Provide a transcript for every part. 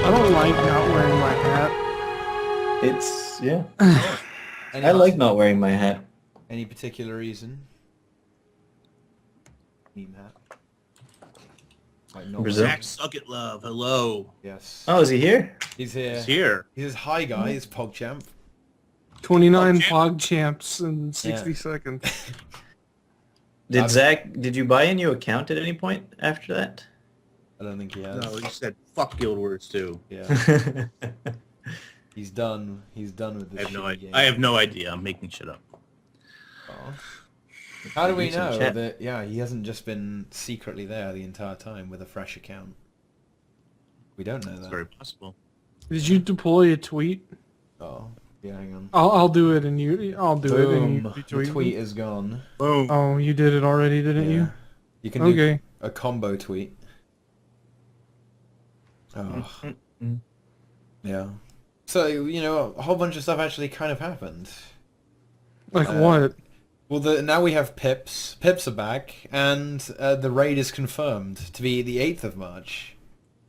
I don't like not wearing my hat. It's, yeah. Any, I like not wearing my hat. any particular reason? Meme hat. Like not Brazil? wearing- Zach Suckett Love, hello. Yes. Oh, is he here? He's here. He's here. He says, hi guys, PogChamp. 29 champ. Pog champs in 60 seconds. Did you buy a new account at any point after that? I don't think he has. No, he said fuck Guild Wars too. Yeah. He's done. He's done with I this have no shitty idea. game. I have no idea. I'm making shit up. Oh. How do we Use some know chat. that, yeah, he hasn't just been secretly there the entire time with a fresh account? We don't know It's that. very possible. Did you deploy a tweet? Oh, yeah, hang on. I'll do it and I'll do it and you Boom. The retweet. tweet is gone. Boom. Oh, you did it already, didn't Yeah. you? You can do Okay. a combo tweet. Oh. Yeah. So, you know, a whole bunch of stuff actually kind of happened. Like what? Well, now we have Pips. Pips are back, and the raid is confirmed to be the 8th of March.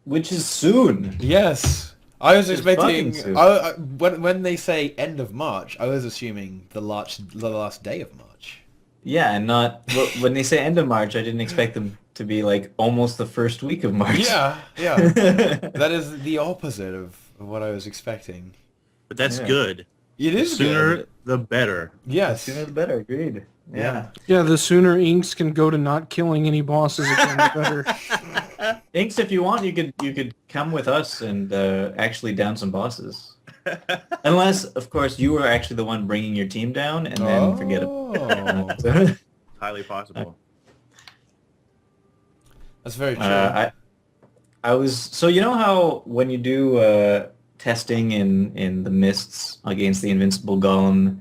Which is soon. Yes! I was It's expecting... fucking soon. when they say end of March, I was assuming the last day of March. Yeah, and not... well, when they say end of March, I didn't expect them to be like almost the first week of March. Yeah, yeah. That is the opposite of what I was expecting. But that's Yeah. good. It The is sooner, good. the better. Yes. Sooner the better, agreed. Yeah. Yeah, the sooner Inks can go to not killing any bosses again, the better. Inks, if you want, you could come with us and actually down some bosses. Unless, of course, you were actually the one bringing your team down, and then forget Oh. it. Highly possible. That's very true. I was so you know how when you do testing in the mists against the invincible golem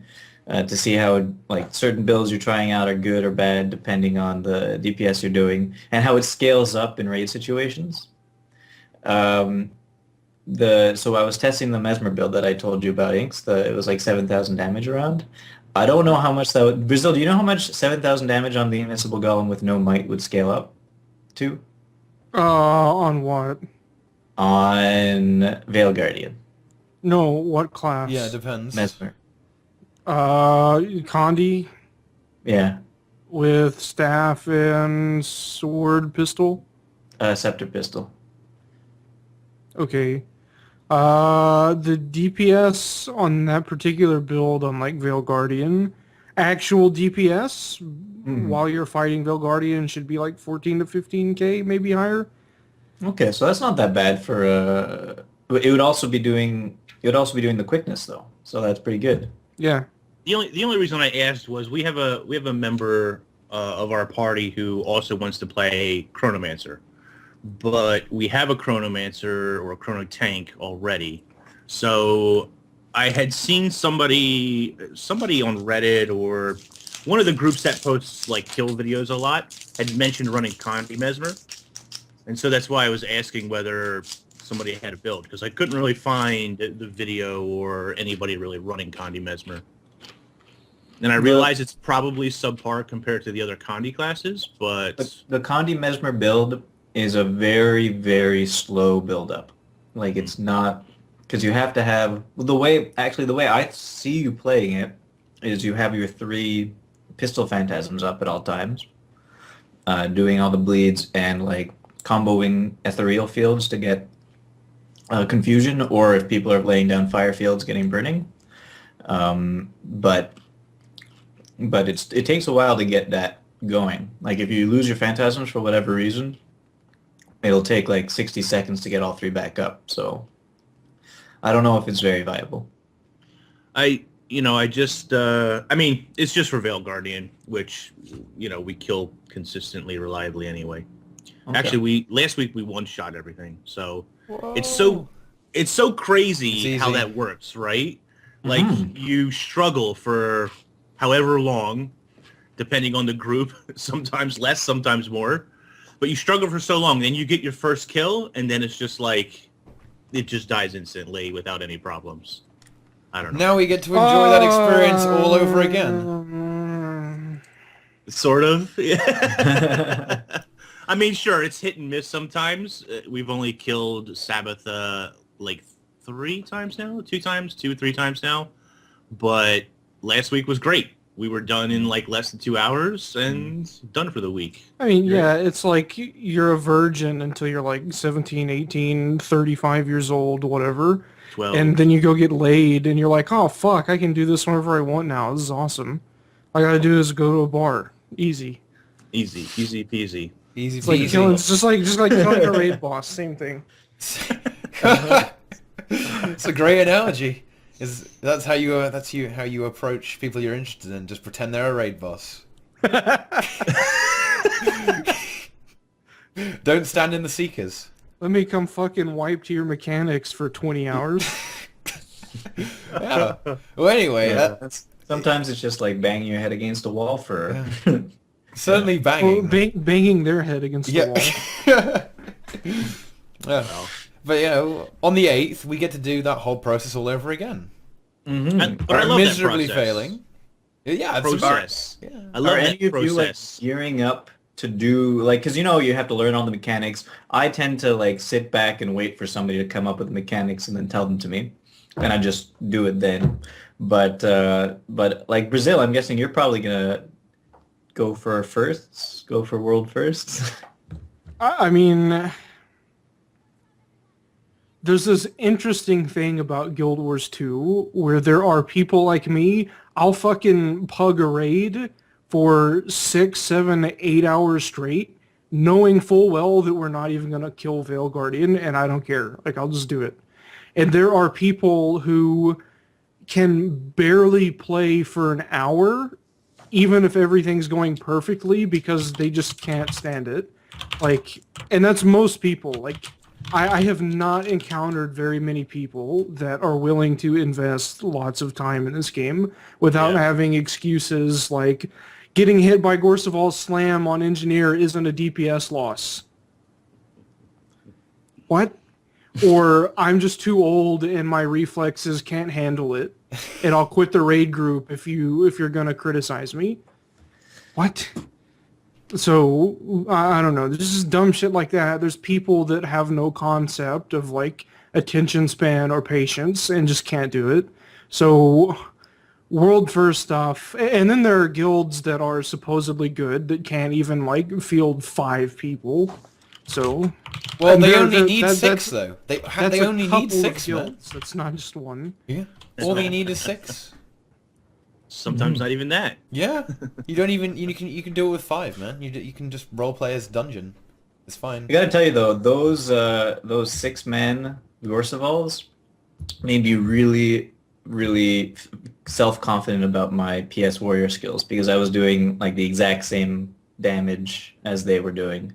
to see how like certain builds you're trying out are good or bad depending on the DPS you're doing and how it scales up in raid situations. So I was testing the Mesmer build that I told you about, Inks. It was like 7,000 damage around. I don't know how much that would... Brazil, do you know how much 7,000 damage on the invincible golem with no might would scale up to? On what? On Veil Guardian. No, what class? Yeah, it depends. Mesmer. Condi Yeah. with staff and sword pistol. Scepter Pistol. Okay. The DPS on that particular build on like Veil Guardian, actual DPS while you're fighting Veil Guardian should be like 14 to 15k, maybe higher. Okay, so that's not that bad for it would also be doing the quickness though. So that's pretty good. Yeah. The only reason I asked was we have a member of our party who also wants to play Chronomancer, but we have a Chronomancer or a Chrono Tank already. So I had seen somebody on Reddit or one of the groups that posts like kill videos a lot had mentioned running Condi Mesmer, and so that's why I was asking whether somebody had a build because I couldn't really find the video or anybody really running Condi Mesmer. And I realize it's probably subpar compared to the other Condi classes, but The Condi Mesmer build is a very, very slow build up. Like it's not because you have to have the way I see you playing it is you have your 3 pistol phantasms up at all times, doing all the bleeds and like comboing ethereal fields to get confusion, or if people are laying down fire fields, getting burning. But it takes a while to get that going. Like if you lose your phantasms for whatever reason, it'll take like 60 seconds to get all 3 back up. So I don't know if it's very viable. I mean, it's just for Veil Guardian, which, we kill consistently, reliably anyway. Okay. Actually, last week we one-shot everything, so Whoa. it's so It's crazy how easy. that works, right? Like, Mhm. you struggle for however long, depending on the group, sometimes less, sometimes more, but you struggle for so long, then you get your first kill, and then it's just like, it just dies instantly without any problems. I don't know. Now we get to enjoy that experience all over again. Sort of. Yeah. I mean, sure, it's hit and miss sometimes. We've only killed Sabbath like 3 times now, 2 times, 3 times now. But last week was great. We were done in like less than 2 hours and done for the week. I mean, yeah, it's like you're a virgin until you're like 17, 18, 35 years old, whatever. 12. And then you go get laid and you're like, oh, fuck, I can do this whenever I want now. This is awesome. All I gotta do is go to a bar. Easy. Easy peasy. Easy It's like peasy. killing, it's just like killing a raid boss. Same thing. It's a great analogy. That's how you approach people you're interested in. Just pretend they're a raid boss. Don't stand in the seekers. Let me come fucking wipe to your mechanics for 20 hours. Yeah. Well, anyway, Sometimes it's just like banging your head against a wall for... certainly Well, banging. banging their head against the wall. Yeah. But on the 8th, we get to do that whole process all over again. But I love Miserably that process. failing. Yeah, it's Process. Yeah. I love Are that any of you like process. gearing up to do like, because you have to learn all the mechanics. I tend to like sit back and wait for somebody to come up with the mechanics and then tell them to me, and I just do it then. But like Brazil, I'm guessing you're probably gonna go for world firsts. I mean, there's this interesting thing about Guild Wars 2 where there are people like me. I'll fucking pug a raid for 6, 7, 8 hours straight, knowing full well that we're not even going to kill Veil Guardian, and I don't care. Like, I'll just do it. And there are people who can barely play for an hour, even if everything's going perfectly, because they just can't stand it. Like, and that's most people. Like, I have not encountered very many people that are willing to invest lots of time in this game without having excuses like getting hit by Gorseval's slam on engineer isn't a DPS loss. What? Or I'm just too old and my reflexes can't handle it, and I'll quit the raid group if you're gonna criticize me. What? So, I don't know. There's just dumb shit like that. There's people that have no concept of, like, attention span or patience and just can't do it. So, world first stuff. And then there are guilds that are supposedly good that can't even, like, field 5 people. So... Well, and they there- only there- need that- 6, that's- though. They That's only a couple need of 6, man. guilds. That's not just one. Yeah. All they need is 6. Sometimes not even that. Yeah. You don't even you can do it with 5, man. You can just role play as dungeon. It's fine. I gotta tell you though, those 6-man Gorsevals made me really, really self-confident about my PS Warrior skills, because I was doing like the exact same damage as they were doing.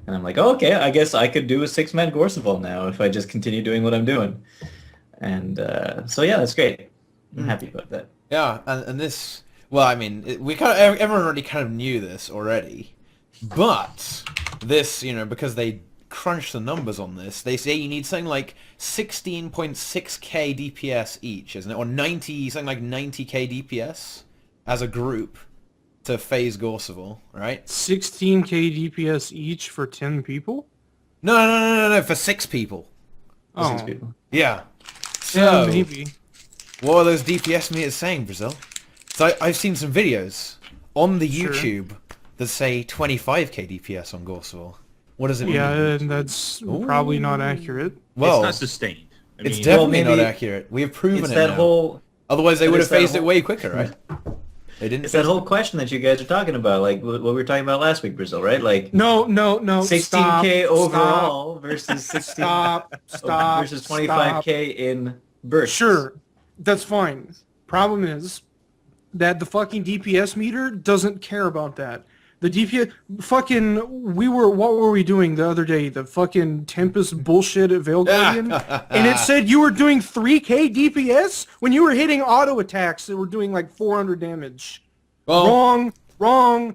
And I'm like, oh, okay, I guess I could do a 6-man Gorseval now if I just continue doing what I'm doing. And so yeah, that's great. I'm happy about that. Yeah, and this, well, I mean, everyone already kind of knew this already, but this, because they crunch the numbers on this, they say you need something like 16.6k DPS each, isn't it? Or something like 90k DPS as a group to phase Gorseval, right? 16k DPS each for 10 people? No, for 6 people. Oh, 6 people. Yeah. yeah, So, maybe. what are those DPS meters saying, Brazil? So I've seen some videos on the Sure. YouTube that say 25k DPS on Gorseval. What does it mean? Yeah, and that's probably not accurate. Well, It's not sustained. I it's mean, definitely Well, not maybe accurate. We have proven It's it that now. whole Otherwise, they but would it's have that phased it whole- way quicker, right? They didn't. it's that whole question that you guys are talking about, like what we were talking about last week, Brazil, right? Like No, 16k stop, overall versus 16 Stop, versus 25k in bursts. Sure, that's fine. Problem is that the fucking DPS meter doesn't care about that. The DPS, what were we doing the other day? The fucking Tempest bullshit at Veil Guardian? And it said you were doing 3k DPS when you were hitting auto attacks that were doing like 400 damage. Well, Wrong,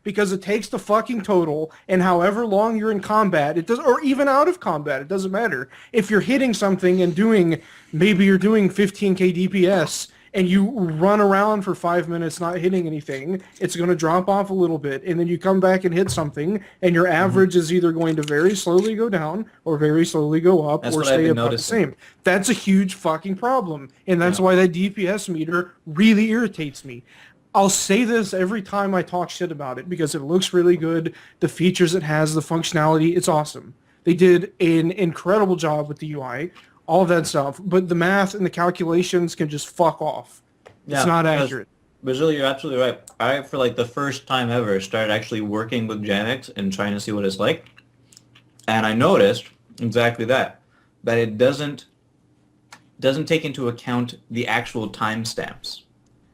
because it takes the fucking total, and however long you're in combat, it does, or even out of combat, it doesn't matter. If you're hitting something and maybe you're doing 15k DPS, and you run around for 5 minutes not hitting anything, it's going to drop off a little bit, and then you come back and hit something, and your average is either going to very slowly go down or very slowly go up That's or what I've stay been about the noticing. same. That's a huge fucking problem, and that's why that DPS meter really irritates me. I'll say this every time I talk shit about it because it looks really good. The features it has, the functionality, it's awesome. They did an incredible job with the UI, all of that stuff, but the math and the calculations can just fuck off. It's not accurate. Brazil, you're absolutely right. I, for like the first time ever, started actually working with Janix and trying to see what it's like. And I noticed exactly that it doesn't take into account the actual timestamps.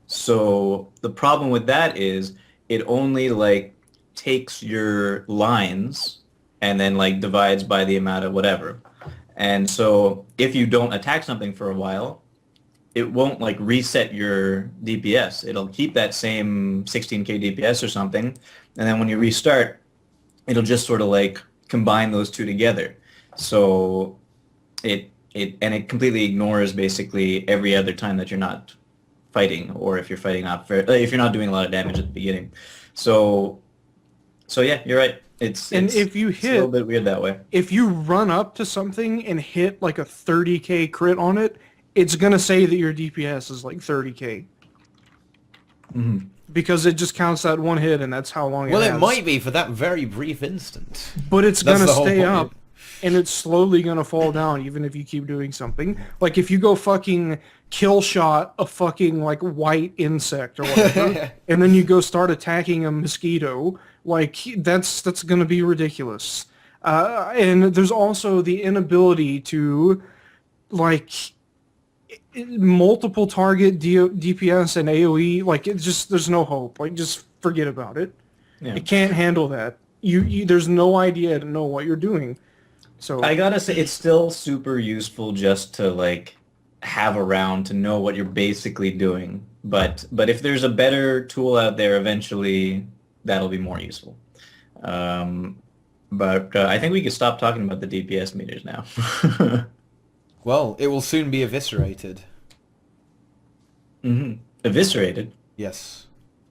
So the problem with that is it only like takes your lines and then like divides by the amount of whatever. And so if you don't attack something for a while, it won't like reset your DPS. It'll keep that same 16k DPS or something. And then when you restart, it'll just sort of like combine those two together. So it completely ignores basically every other time that you're not fighting, or if you're fighting if you're not doing a lot of damage at the beginning. So yeah, you're right. It's a little bit weird that way. If you run up to something and hit like a 30k crit on it, it's gonna say that your DPS is like 30k. Mm-hmm. Because it just counts that one hit, and that's how long it has. Well, it might be for that very brief instant. But it's That's gonna the whole stay point. up, and it's slowly gonna fall down, even if you keep doing something. Like if you go fucking kill shot a fucking like white insect or whatever, and then you go start attacking a mosquito, like that's gonna be ridiculous. And there's also the inability to like multiple target DPS and AoE. Like it's just there's no hope. Like just forget about it. Yeah. It can't handle that. You there's no idea to know what you're doing. So I gotta say, it's still super useful just to like have around to know what you're basically doing. But if there's a better tool out there, eventually that'll be more useful. But I think we could stop talking about the DPS meters now. Well, it will soon be eviscerated. Mm-hmm. Eviscerated? Yes.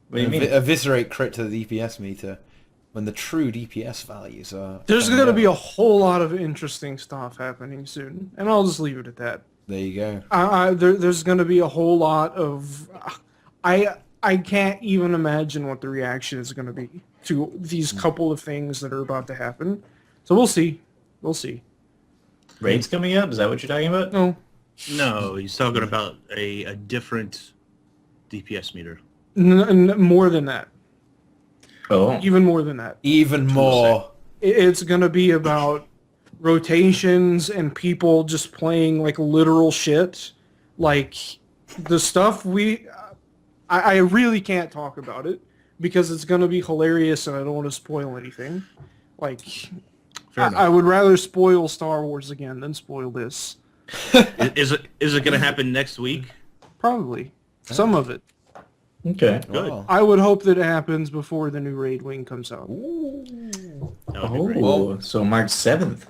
What do you mean? Eviscerate crit to the DPS meter when the true DPS values are... there's going to be a whole lot of interesting stuff happening soon, and I'll just leave it at that. There you go. There's going to be a whole lot of... I can't even imagine what the reaction is going to be to these couple of things that are about to happen. So we'll see. We'll see. Raids coming up? Is that what you're talking about? No. No, he's talking about a different DPS meter. More than that. Oh. Even more than that. Even more. It's going to be about rotations and people just playing like literal shit. Like the stuff I really can't talk about it because it's going to be hilarious and I don't want to spoil anything. Like, I would rather spoil Star Wars again than spoil this. Is it going to happen next week? Probably. Some of it. Okay. Good. Oh. I would hope that it happens before the new Raid Wing comes out. That would be great. Oh, so March 7th.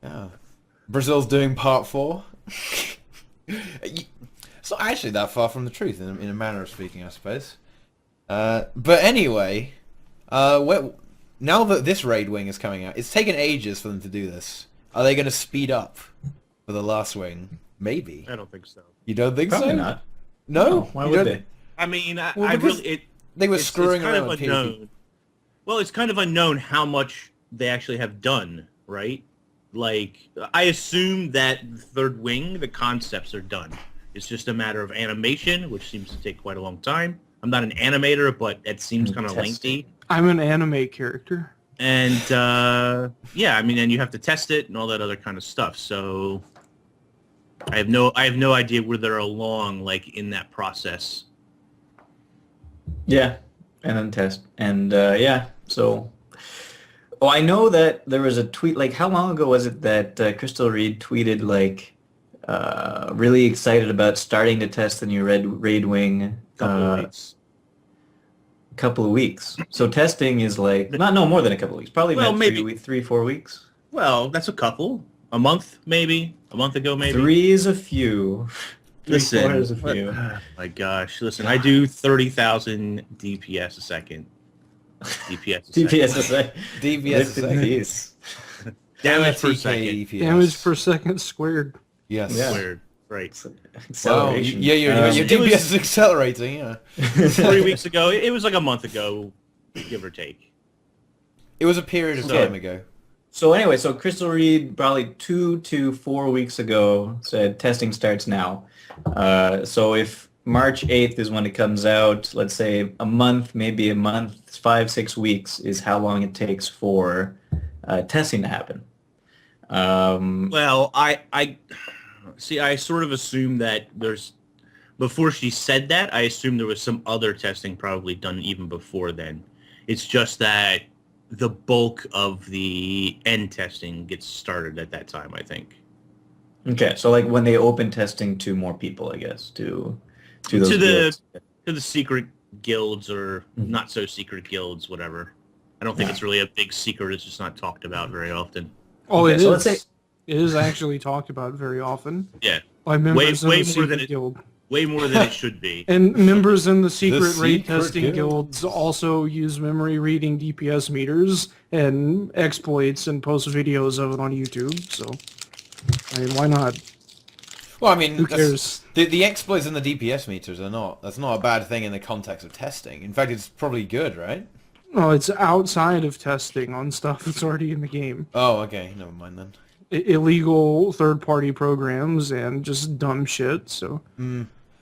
Yeah. Brazil's doing part 4. It's not actually that far from the truth, in a manner of speaking, I suppose. But anyway, now that this Raid Wing is coming out, it's taken ages for them to do this. Are they going to speed up for the last wing? Maybe. I don't think so. You don't think Probably so? not. No? Why You would don't- they? I mean, Well, I because really... They were it's screwing kind around of with PvP. unknown. Well, it's kind of unknown how much they actually have done, right? Like, I assume that third wing, the concepts are done. It's just a matter of animation, which seems to take quite a long time. I'm not an animator, but it seems kind of Testing. lengthy. I'm an anime character. And, yeah, I mean, and you have to test it and all that other kind of stuff. So I have no idea where they're along, like, in that process. Yeah, and then test. And yeah, so... Oh, I know that there was a tweet, like, how long ago was it that Crystal Reed tweeted, like, really excited about starting to test the new Raid Wing Couple of weeks. couple of weeks. So testing is like, no more than a couple of weeks. Probably Well, about maybe. 3, 4 weeks. Well, that's a couple. A month, maybe. A month ago, maybe. 3 is a few. 3, Listen, 4 is a few. my gosh, listen, I do 30,000 DPS a second. DPS a second. DPS is like DPS lift a in second. peace. Damage per TK second. DPS. Damage per second squared. Yes. Yeah. Squared. Right. Wow. Acceleration. Yeah, your it DPS was- is accelerating. Yeah. 3 weeks ago. It was like a month ago, give or take. It was a period of Okay. time ago. So anyway, so Crystal Reed probably 2 to 4 weeks ago said testing starts now. So if March 8th is when it comes out, let's say a month, maybe a month, 5-6 weeks is how long it takes for testing to happen. Well, I see. I sort of assumed that before she said that, I assumed there was some other testing probably done even before then. It's just that the bulk of the end testing gets started at that time, I think. Okay, so like when they open testing to more people, I guess, to those To guilds. the secret guilds or Mhm. not so secret guilds, whatever. I don't think it's really a big secret. It's just not talked about very often. Oh, Okay, it so is. let's say- It is actually talked about very often Yeah, by members way in the more than secret it- guild. way more than it should be. And members in the secret raid secret testing guilds also use memory reading DPS meters and exploits and post videos of it on YouTube. So, I mean, why not? Well, I mean, Who cares? the exploits and the DPS meters that's not a bad thing in the context of testing. In fact, it's probably good, right? No, it's outside of testing on stuff that's already in the game. Oh, okay. Never mind then. Illegal third-party programs and just dumb shit. So,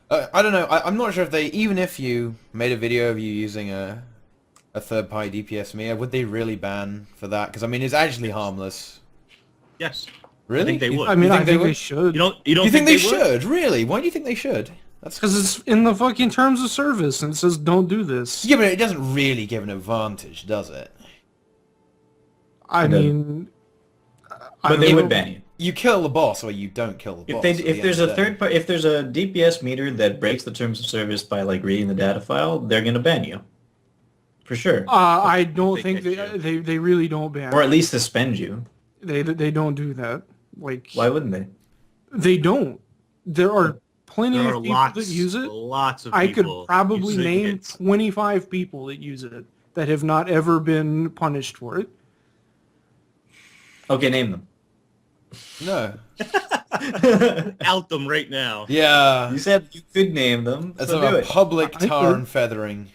I don't know. I'm not sure even if you made a video of you using a third-party DPS meter, would they really ban for that? Because I mean, it's actually harmless. Yes. Really? I think they would. I mean, think I they think they would? should. You don't You think they would? should? Really? Why do you think they should? That's Because it's in the fucking terms of service and it says don't do this. yeah, but it doesn't really give an advantage, does it? I It doesn't. mean, But they would ban you. You kill the boss, or you don't kill the boss. If there's a third part, if there's a DPS meter that breaks the terms of service by like reading the data file, they're gonna ban you, for sure, I don't They think get they really don't ban. or at least suspend you. They don't do that. Like Why wouldn't they? they don't. There are plenty There of are people lots, that use it. lots of I could people probably using name it. 25 people that use it that have not ever been punished for it. Okay, name them. No. Out them right now. Yeah. You said you could name them, It's so do a it. public I tar could. and feathering.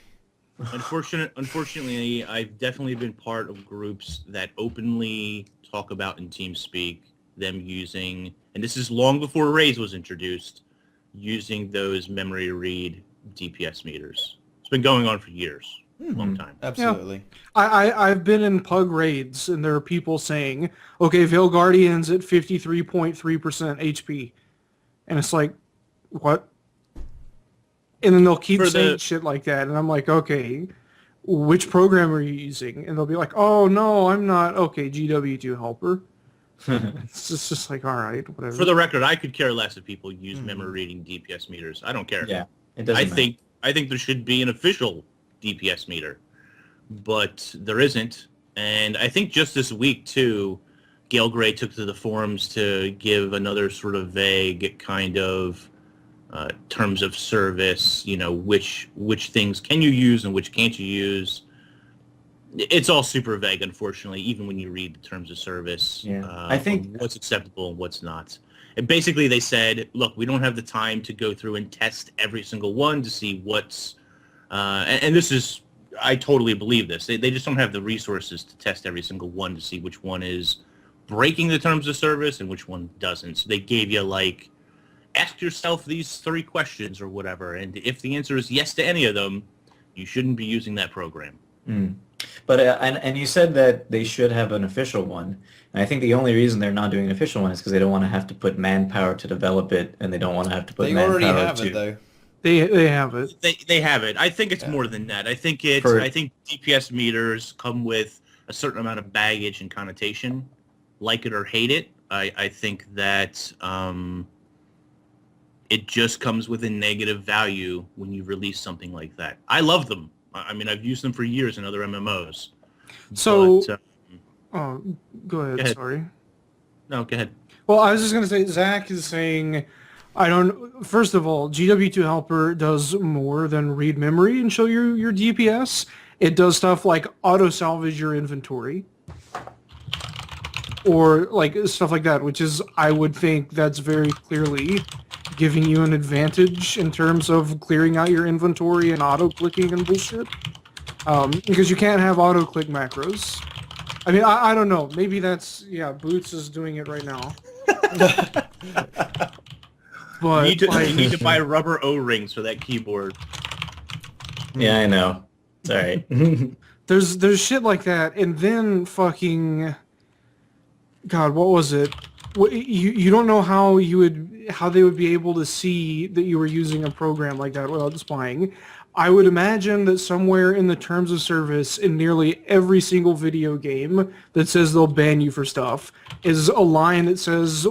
Unfortunately, I've definitely been part of groups that openly talk about in TeamSpeak them using, and this is long before Raise was introduced, using those memory read DPS meters. It's been going on for years, long time. Absolutely. I've been in pug raids and there are people saying, okay, Veil Guardian's at 53.3% HP. And it's like, what? And then they'll keep For saying the- shit like that. And I'm like, okay, which program are you using? And they'll be like, oh, no, I'm not. Okay, GW2 helper. It's just like, all right, whatever. For the record, I could care less if people use memory reading DPS meters. I don't care. Yeah, it doesn't. I think there should be an official DPS meter, but there isn't. And I think just this week too, Gail Gray took to the forums to give another sort of vague kind of terms of service. You know, which things can you use and which can't you use. It's all super vague, unfortunately, even when you read the terms of service. Yeah. I think- on what's acceptable and what's not. And basically they said, look, we don't have the time to go through and test every single one to see what's, and this is, I totally believe this. They just don't have the resources to test every single one to see which one is breaking the terms of service and which one doesn't. So they gave you like, ask yourself these 3 questions or whatever. And if the answer is yes to any of them, you shouldn't be using that program. But and you said that they should have an official one. And I think the only reason they're not doing an official one is because they don't want to have to put manpower to develop it, and they don't want to have to put They manpower already have to. it, though. They have it. They have it. I think it's more than that. I think I think DPS meters come with a certain amount of baggage and connotation, like it or hate it. I think that it just comes with a negative value when you release something like that. I love them. I mean, I've used them for years in other MMOs. So, But, oh, go ahead, Go ahead. sorry. no, go ahead. Well, I was just going to say, Zach is saying, first of all, GW2 Helper does more than read memory and show you your DPS. It does stuff like auto-salvage your inventory. Or like stuff like that, which is, I would think that's very clearly giving you an advantage in terms of clearing out your inventory and auto-clicking and bullshit. Because you can't have auto-click macros. I mean, I don't know. Maybe that's, Boots is doing it right now. But you need to buy rubber O-rings for that keyboard. Yeah, I know. It's alright. there's shit like that, and then fucking... God, what was it? You don't know how they would be able to see that you were using a program like that without spying. I would imagine that somewhere in the terms of service in nearly every single video game that says they'll ban you for stuff is a line that says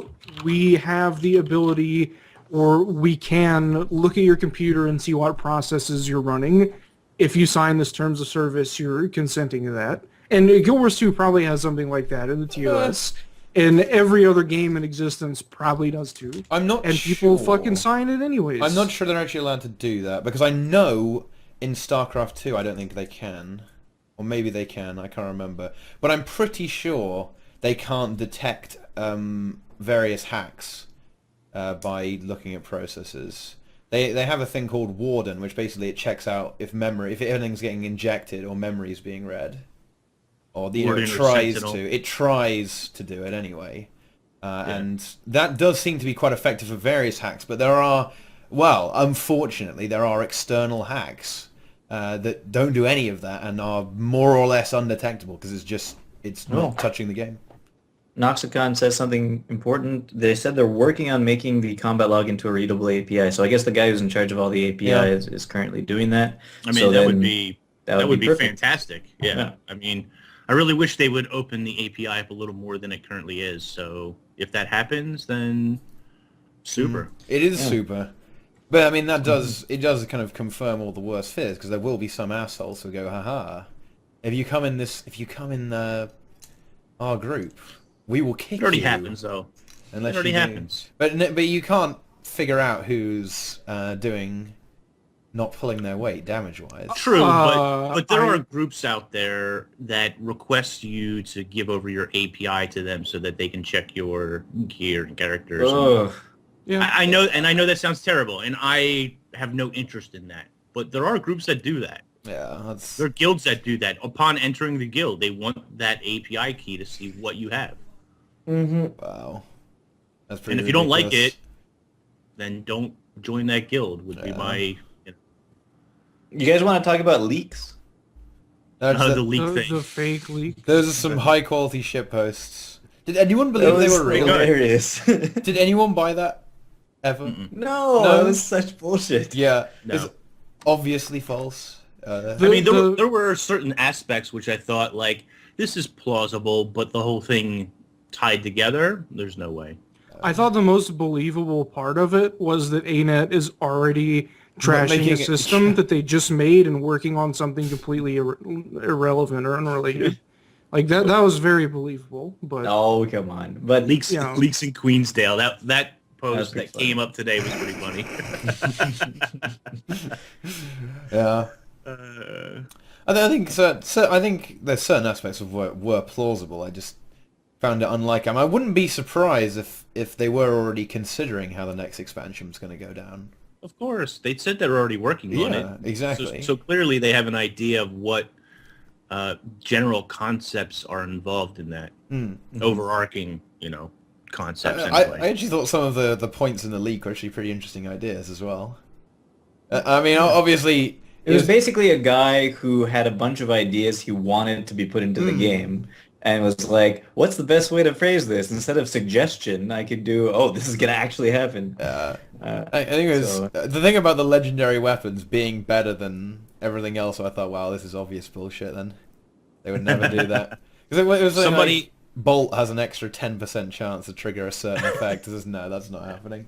we have the ability or we can look at your computer and see what processes you're running. If you sign this terms of service, you're consenting to that. And Guild Wars 2 probably has something like that in the TOS. And every other game in existence probably does too. I'm not and sure. people fucking sign it anyways. I'm not sure they're actually allowed to do that, because I know in StarCraft 2 I don't think they can. Or maybe they can, I can't remember. But I'm pretty sure they can't detect various hacks by looking at processes. They have a thing called Warden, which basically it checks out if anything's getting injected or memory is being read. Or it tries to do it anyway. And that does seem to be quite effective for various hacks, but unfortunately, there are external hacks that don't do any of that and are more or less undetectable because it's not touching the game. Noxicon says something important. They said they're working on making the combat log into a readable API. So I guess the guy who's in charge of all the API is currently doing that. I mean, that would be fantastic. Yeah. I mean, I really wish they would open the API up a little more than it currently is. So if that happens, then super. It is super. But I mean, it does kind of confirm all the worst fears, because there will be some assholes who go, haha, if you come in our group, we will kick you. It already happens, though. It already happens. But you can't figure out who's not pulling their weight damage-wise. True, but there are groups out there that request you to give over your API to them so that they can check your gear and characters. Yeah. I know that sounds terrible, and I have no interest in that. But there are groups that do that. Yeah, there are guilds that do that. Upon entering the guild, they want that API key to see what you have. Mm-hmm. Wow. That's pretty And if you don't like it, then don't join that guild, would be my... You guys want to talk about leaks? The leak thing. The fake leak. Those are some high-quality shit posts. Did anyone believe they were real? Hilarious. Did anyone buy that? Ever? No, it was such bullshit. Yeah, No. it's obviously false. There were certain aspects which I thought, like, this is plausible, but the whole thing tied together, there's no way. I thought the most believable part of it was that ArenaNet is already trashing a system that they just made and working on something completely irrelevant or unrelated. Like that was very believable. But oh, come on! But leaks in Queensdale. That post that came up today was pretty funny. Yeah. I think so. I think there's certain aspects of what were plausible. I just found it unlikely. I wouldn't be surprised if they were already considering how the next expansion was going to go down. Of course, they said they're already working on it. Yeah, exactly. So clearly they have an idea of what general concepts are involved in that overarching, concepts. Anyway. I actually thought some of the points in the leak were actually pretty interesting ideas as well. I mean, obviously... It was basically a guy who had a bunch of ideas he wanted to be put into the game, and was like, what's the best way to phrase this? Instead of suggestion, I could do, this is going to actually happen. I think it was... the thing about the legendary weapons being better than everything else, I thought, wow, this is obvious bullshit then. They would never do that. Because it was like, Bolt has an extra 10% chance to trigger a certain effect. No, that's not happening.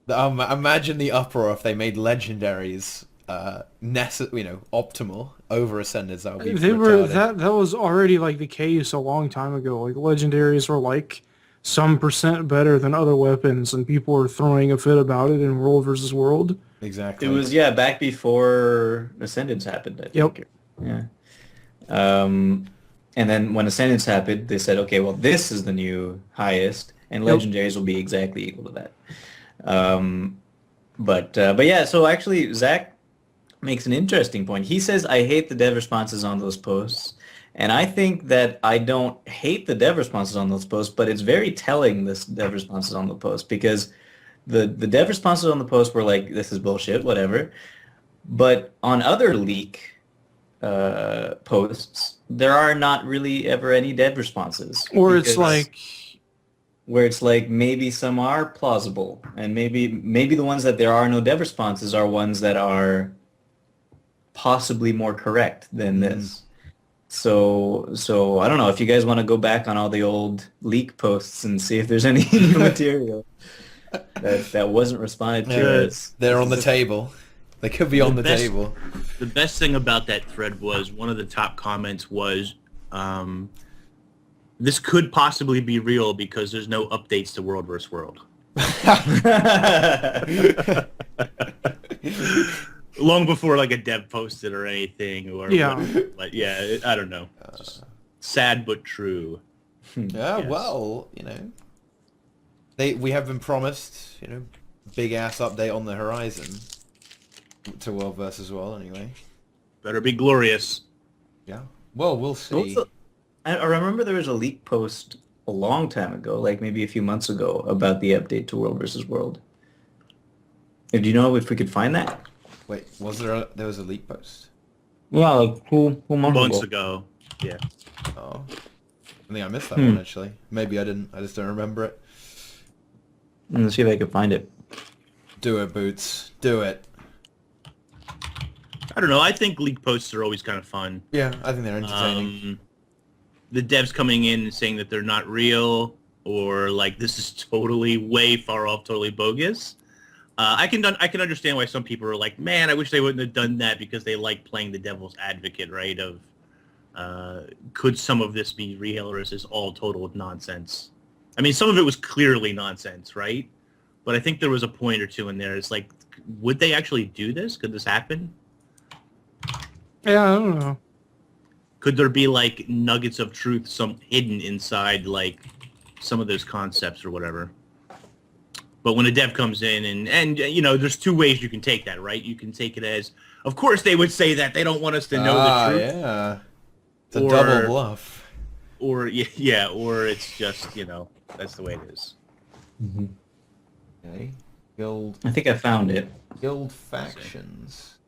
Imagine the uproar if they made legendaries... optimal over Ascendeds. That was already like the case a long time ago. Like legendaries were like some percent better than other weapons, and people are throwing a fit about it in World versus World. Exactly. It was back before Ascendance happened, I Yep. think. Yeah. And then when Ascendance happened, they said, okay, well, this is the new highest, and Yep. Legendaries will be exactly equal to that. But yeah, so actually, Zach makes an interesting point. He says, I hate the dev responses on those posts. And I think that I don't hate the dev responses on those posts, but it's very telling, this dev responses on the post, because the dev responses on the post were like, this is bullshit, whatever. But on other leak posts, there are not really ever any dev responses. Or it's because- like, where it's like maybe some are plausible, and maybe the ones that there are no dev responses are ones that are possibly more correct than this. So I don't know if you guys want to go back on all the old leak posts and see if there's any new material that wasn't responded to. They're on the table. They could be on the table. The best thing about that thread was one of the top comments was, this could possibly be real because there's no updates to World vs. World. Long before like a dev posted or anything, or whatever. But yeah, I don't know. Just sad but true. Yeah, Yes. well, we have been promised, big ass update on the horizon to World vs. World anyway. Better be glorious. Yeah. Well, we'll see. I remember there was a leak post a long time ago, like maybe a few months ago, about the update to World vs. World. Do you know if we could find that? Wait, there was a leak post? Yeah, like two Months ago. Yeah. Oh. I think I missed that one actually. Maybe I didn't. I just don't remember it. Let's see if I can find it. Do it, Boots. Do it. I don't know. I think leak posts are always kind of fun. Yeah, I think they're entertaining. The devs coming in and saying that they're not real, or like this is totally way far off, totally bogus. I can understand why some people are like, man, I wish they wouldn't have done that because they like playing the devil's advocate, right? Of could some of this be real, or is this all total nonsense? I mean, some of it was clearly nonsense, right? But I think there was a point or two in there. It's like, would they actually do this? Could this happen? yeah, I don't know. Could there be like nuggets of truth, some hidden inside like some of those concepts or whatever? But when a dev comes in and there's two ways you can take that, right? You can take it as, of course they would say that they don't want us to know the truth. Yeah. It's a Or- double bluff. Or yeah, or it's just, that's the way it is. Okay. Guild I think I found it. factions.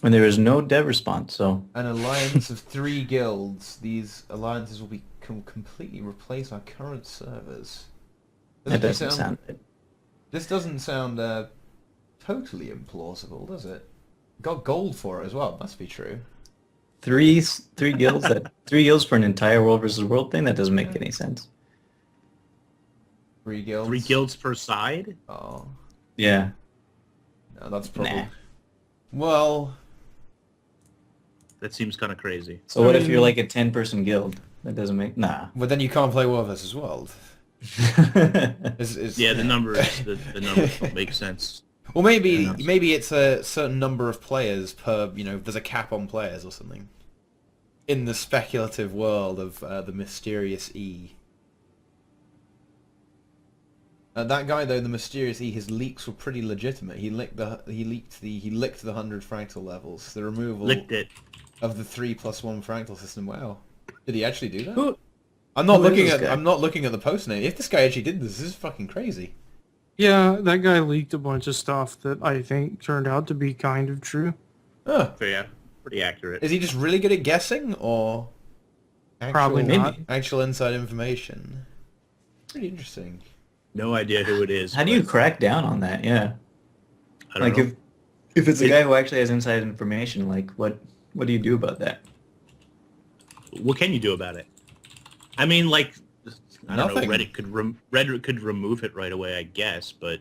And there is no dev response, so... An alliance of 3 guilds. These alliances will be completely replace our current servers. That doesn't sound it. This doesn't sound totally implausible, does it? Got gold for it as well. Must be true. Three guilds three guilds for an entire World versus World thing? That doesn't make any sense. 3 guilds. 3 guilds per side? Oh, Yeah. no, that's probably. Nah. Well, That seems kind of crazy. So what if you're like a 10-person guild? That doesn't make... Nah. but then you can't play World vs. World. It's- Yeah, the numbers don't make sense. Well, maybe it's a certain number of players per. There's a cap on players or something. In the speculative world of the mysterious E. That guy though, the mysterious E, his leaks were pretty legitimate. He licked the 100 fractal levels. The removal Licked it. of the 3+1 fractal system. Wow, did he actually do that? Who- I'm not who is looking this at. guy? I'm not looking at the post name. If this guy actually did this is fucking crazy. Yeah, that guy leaked a bunch of stuff that I think turned out to be kind of true. Huh. So yeah, pretty accurate. Is he just really good at guessing, or Probably not. actual inside information? Pretty interesting. No idea who it is. How do you but crack down on that? Yeah. I don't Like know. if it's a guy who actually has inside information, like what do you do about that? What can you do about it? I mean, like, I don't Nothing. know. Reddit could remove it right away, I guess. But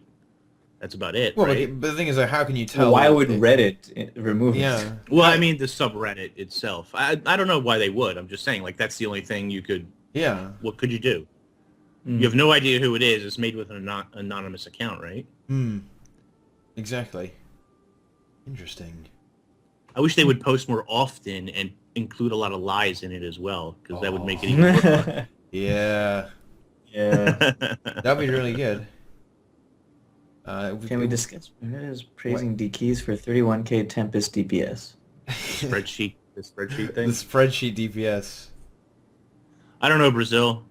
That's about it, Well, right? but the thing is, though, how can you tell? Why would Reddit remove it? Yeah. Well, I mean, the subreddit itself. I don't know why they would. I'm just saying, like, that's the only thing you could... Yeah. What could you do? You have no idea who it is. It's made with an anonymous account, right? Exactly. Interesting. I wish they would post more often and include a lot of lies in it as well, because that would make it even more fun. Yeah. Yeah. That'd be really good. Can we discuss Reddit praising D keys for 31k Tempest DPS? The spreadsheet the thing. spreadsheet DPS? I don't know, Brazil.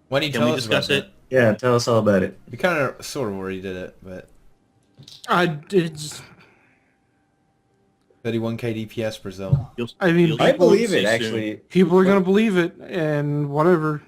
Why don't you Can tell we us discuss about it? that? Yeah, tell us all about it. We kind of, sort of already did it, but It's 31k DPS Brazil. I mean, I people- believe it, soon. actually. people are gonna believe it, and whatever.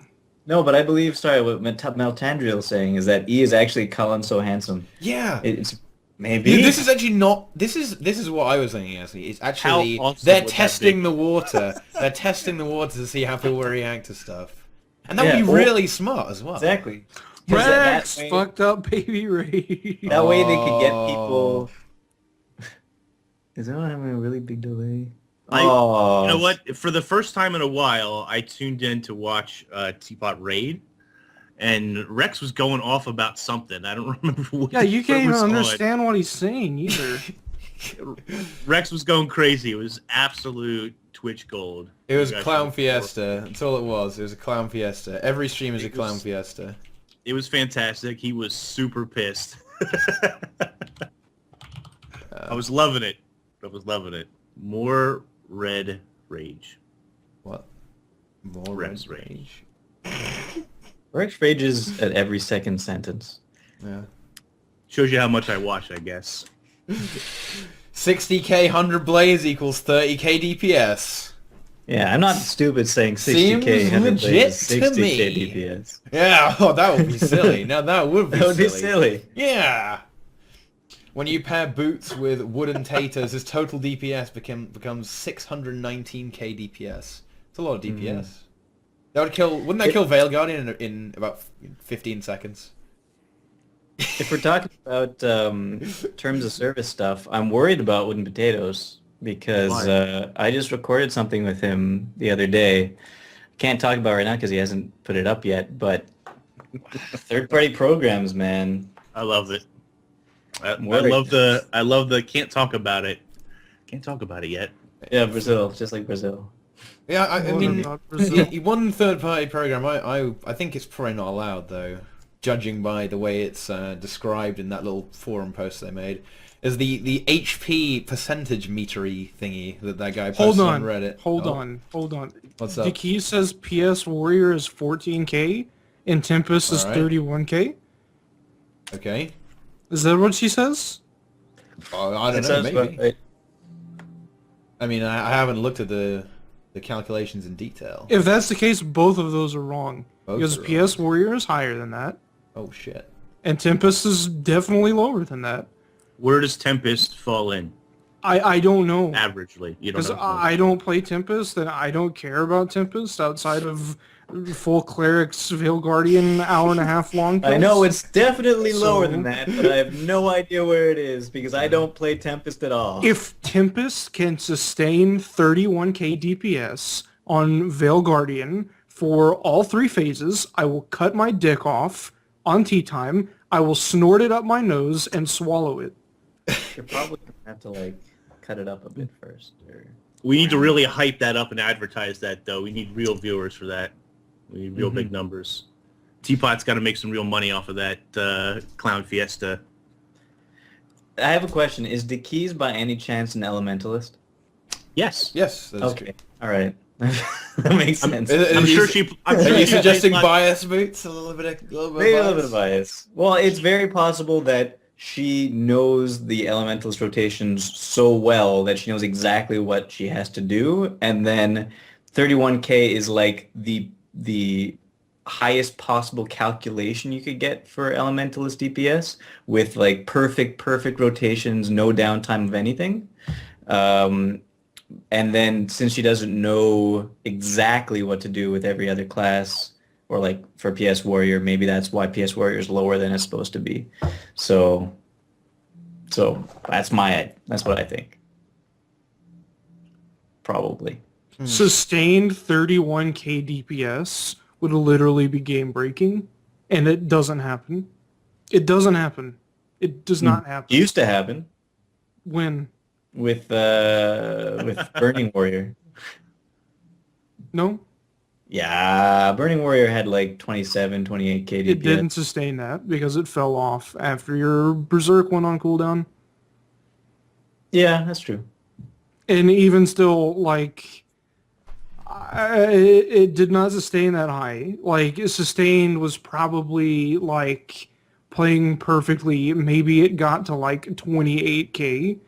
No, but I believe, sorry, what Meltandriel is saying is that E is actually Colin so handsome. Yeah. It's maybe. Yeah, this is actually not. This is what I was thinking. Actually, it's actually How awesome they're would that testing be? the water. They're testing the water to see how people will react to stuff, and that Yeah, would be well- really smart as well. Exactly. 'Cause that Rex way- fucked up baby Ray. That way they could get Oh. people. Is anyone having a really big delay? You Oh, know what? For the first time in a while, I tuned in to watch Teapot Raid, and Rex was going off about something. I don't remember what. Yeah, you what can't even was on. understand what he's saying either. Rex was going crazy. It was absolute Twitch gold. It was You guys clown should- fiesta. That's all it was. It was a clown fiesta. Every stream is a It clown was- fiesta. It was fantastic. He was super pissed. I was loving it. I was loving it. More red rage. What? More Rex red rage. Rex rages at every second sentence. Yeah. Shows you how much I watch, I guess. 60k 100 blaze equals 30k DPS. Yeah, I'm not stupid saying 60k Seems 100 legit blaze, to 60k me. DPS. Yeah. Oh, that would be silly. Now that would be That would silly. be silly. Yeah. When you pair boots with wooden taters, his total DPS becomes 619k DPS. It's a lot of DPS. That would kill. Wouldn't that kill Veil Guardian in about 15 seconds? If we're talking about terms of service stuff, I'm worried about Wooden Potatoes because I just recorded something with him the other day. Can't talk about it right now because he hasn't put it up yet, but third-party programs, man. I love it. I Worried. love the can't talk about it. Can't talk about it yet. Yeah, Brazil, just like Brazil. Yeah, I What mean, about Brazil? one third-party program, I think it's probably not allowed though, judging by the way it's described in that little forum post they made, is the HP percentage metery thingy that guy posted Hold on on, Reddit. hold Oh, on, hold on. What's up? The key says PS Warrior is 14k and Tempest is Alright. 31k. Okay. Is that what she says? Oh, I don't It know, sounds maybe. about right. I mean, I haven't looked at the calculations in detail. If that's the case, both of those are wrong. Both Because are PS Warrior is higher than that, Oh shit. and Tempest is definitely lower than that. Where does Tempest fall in I don't know. averagely? You don't Because know. I don't play Tempest, and I don't care about Tempest outside of full Cleric's Veil Guardian hour-and-a-half long. I know kills. it's definitely lower So- than that, but I have no idea where it is because I don't play Tempest at all. If Tempest can sustain 31k DPS on Veil Guardian for all three phases, I will cut my dick off on tea time. I will snort it up my nose and swallow it. You're probably gonna have to like cut it up a bit first. Or... We need to really hype that up and advertise that, though. We need real viewers for that. We need real big numbers. Teapot's got to make some real money off of that Clown Fiesta. I have a question. Is the keys by any chance an elementalist? Yes. Yes. That's Okay. All right. That makes sense. I'm sure she... I'm Are sure you she suggesting plays bias boots? A little bit of Maybe a little bit of bias. Well, it's very possible that she knows the elementalist rotations so well that she knows exactly what she has to do, and then 31k is like the highest possible calculation you could get for elementalist DPS with like perfect rotations, no downtime of anything. And then since she doesn't know exactly what to do with every other class or like for PS Warrior, maybe that's why PS Warrior is lower than it's supposed to be. So that's what I think. Probably. Sustained 31k DPS would literally be game breaking, and it doesn't happen. It doesn't happen. It does not happen. It used to happen When? with Burning Warrior. No, Yeah, Burning Warrior had like 27, 28k DPS. it didn't sustain that because it fell off after your Berserk went on cooldown. Yeah, that's true. And even still, like, it did not sustain that high. Like, sustained was probably, like, playing perfectly. Maybe it got to, like, 28k,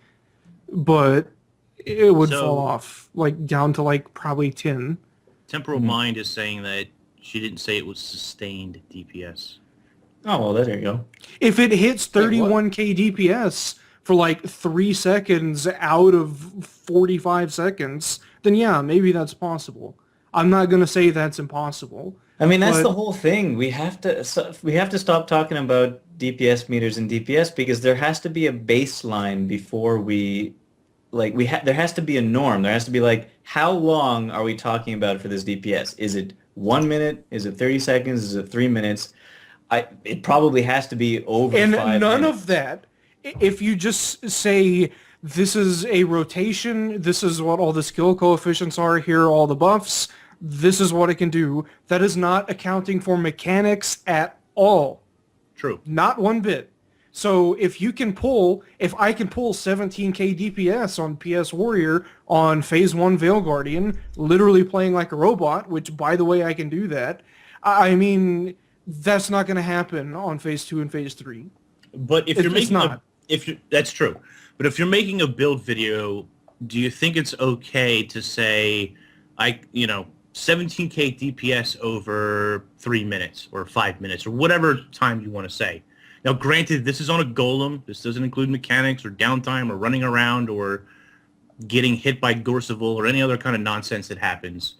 but it would fall off, like, down to, like, probably 10. Temporal Mind is saying that she didn't say it was sustained DPS. Oh, well, there you go. If it hits 31k DPS for like 3 seconds out of 45 seconds, then yeah, maybe that's possible. I'm not going to say that's impossible. I mean, that's the whole thing. We have to stop talking about DPS meters and DPS because there has to be a baseline before there has to be a norm. There has to be like, how long are we talking about for this DPS? Is it 1 minute? Is it 30 seconds? Is it 3 minutes? It probably has to be over 5 minutes. And none of that. If you just say, this is a rotation, this is what all the skill coefficients are, here are all the buffs, this is what it can do, that is not accounting for mechanics at all. True. Not one bit. So if I can pull 17k DPS on PS Warrior on Phase 1 Veil Guardian, literally playing like a robot, which by the way I can do that, I mean, that's not going to happen on Phase 2 and Phase 3. But if that's true. But if you're making a build video, do you think it's okay to say, 17k DPS over 3 minutes or 5 minutes or whatever time you want to say? Now, granted, this is on a golem. This doesn't include mechanics or downtime or running around or getting hit by Gorseval or any other kind of nonsense that happens.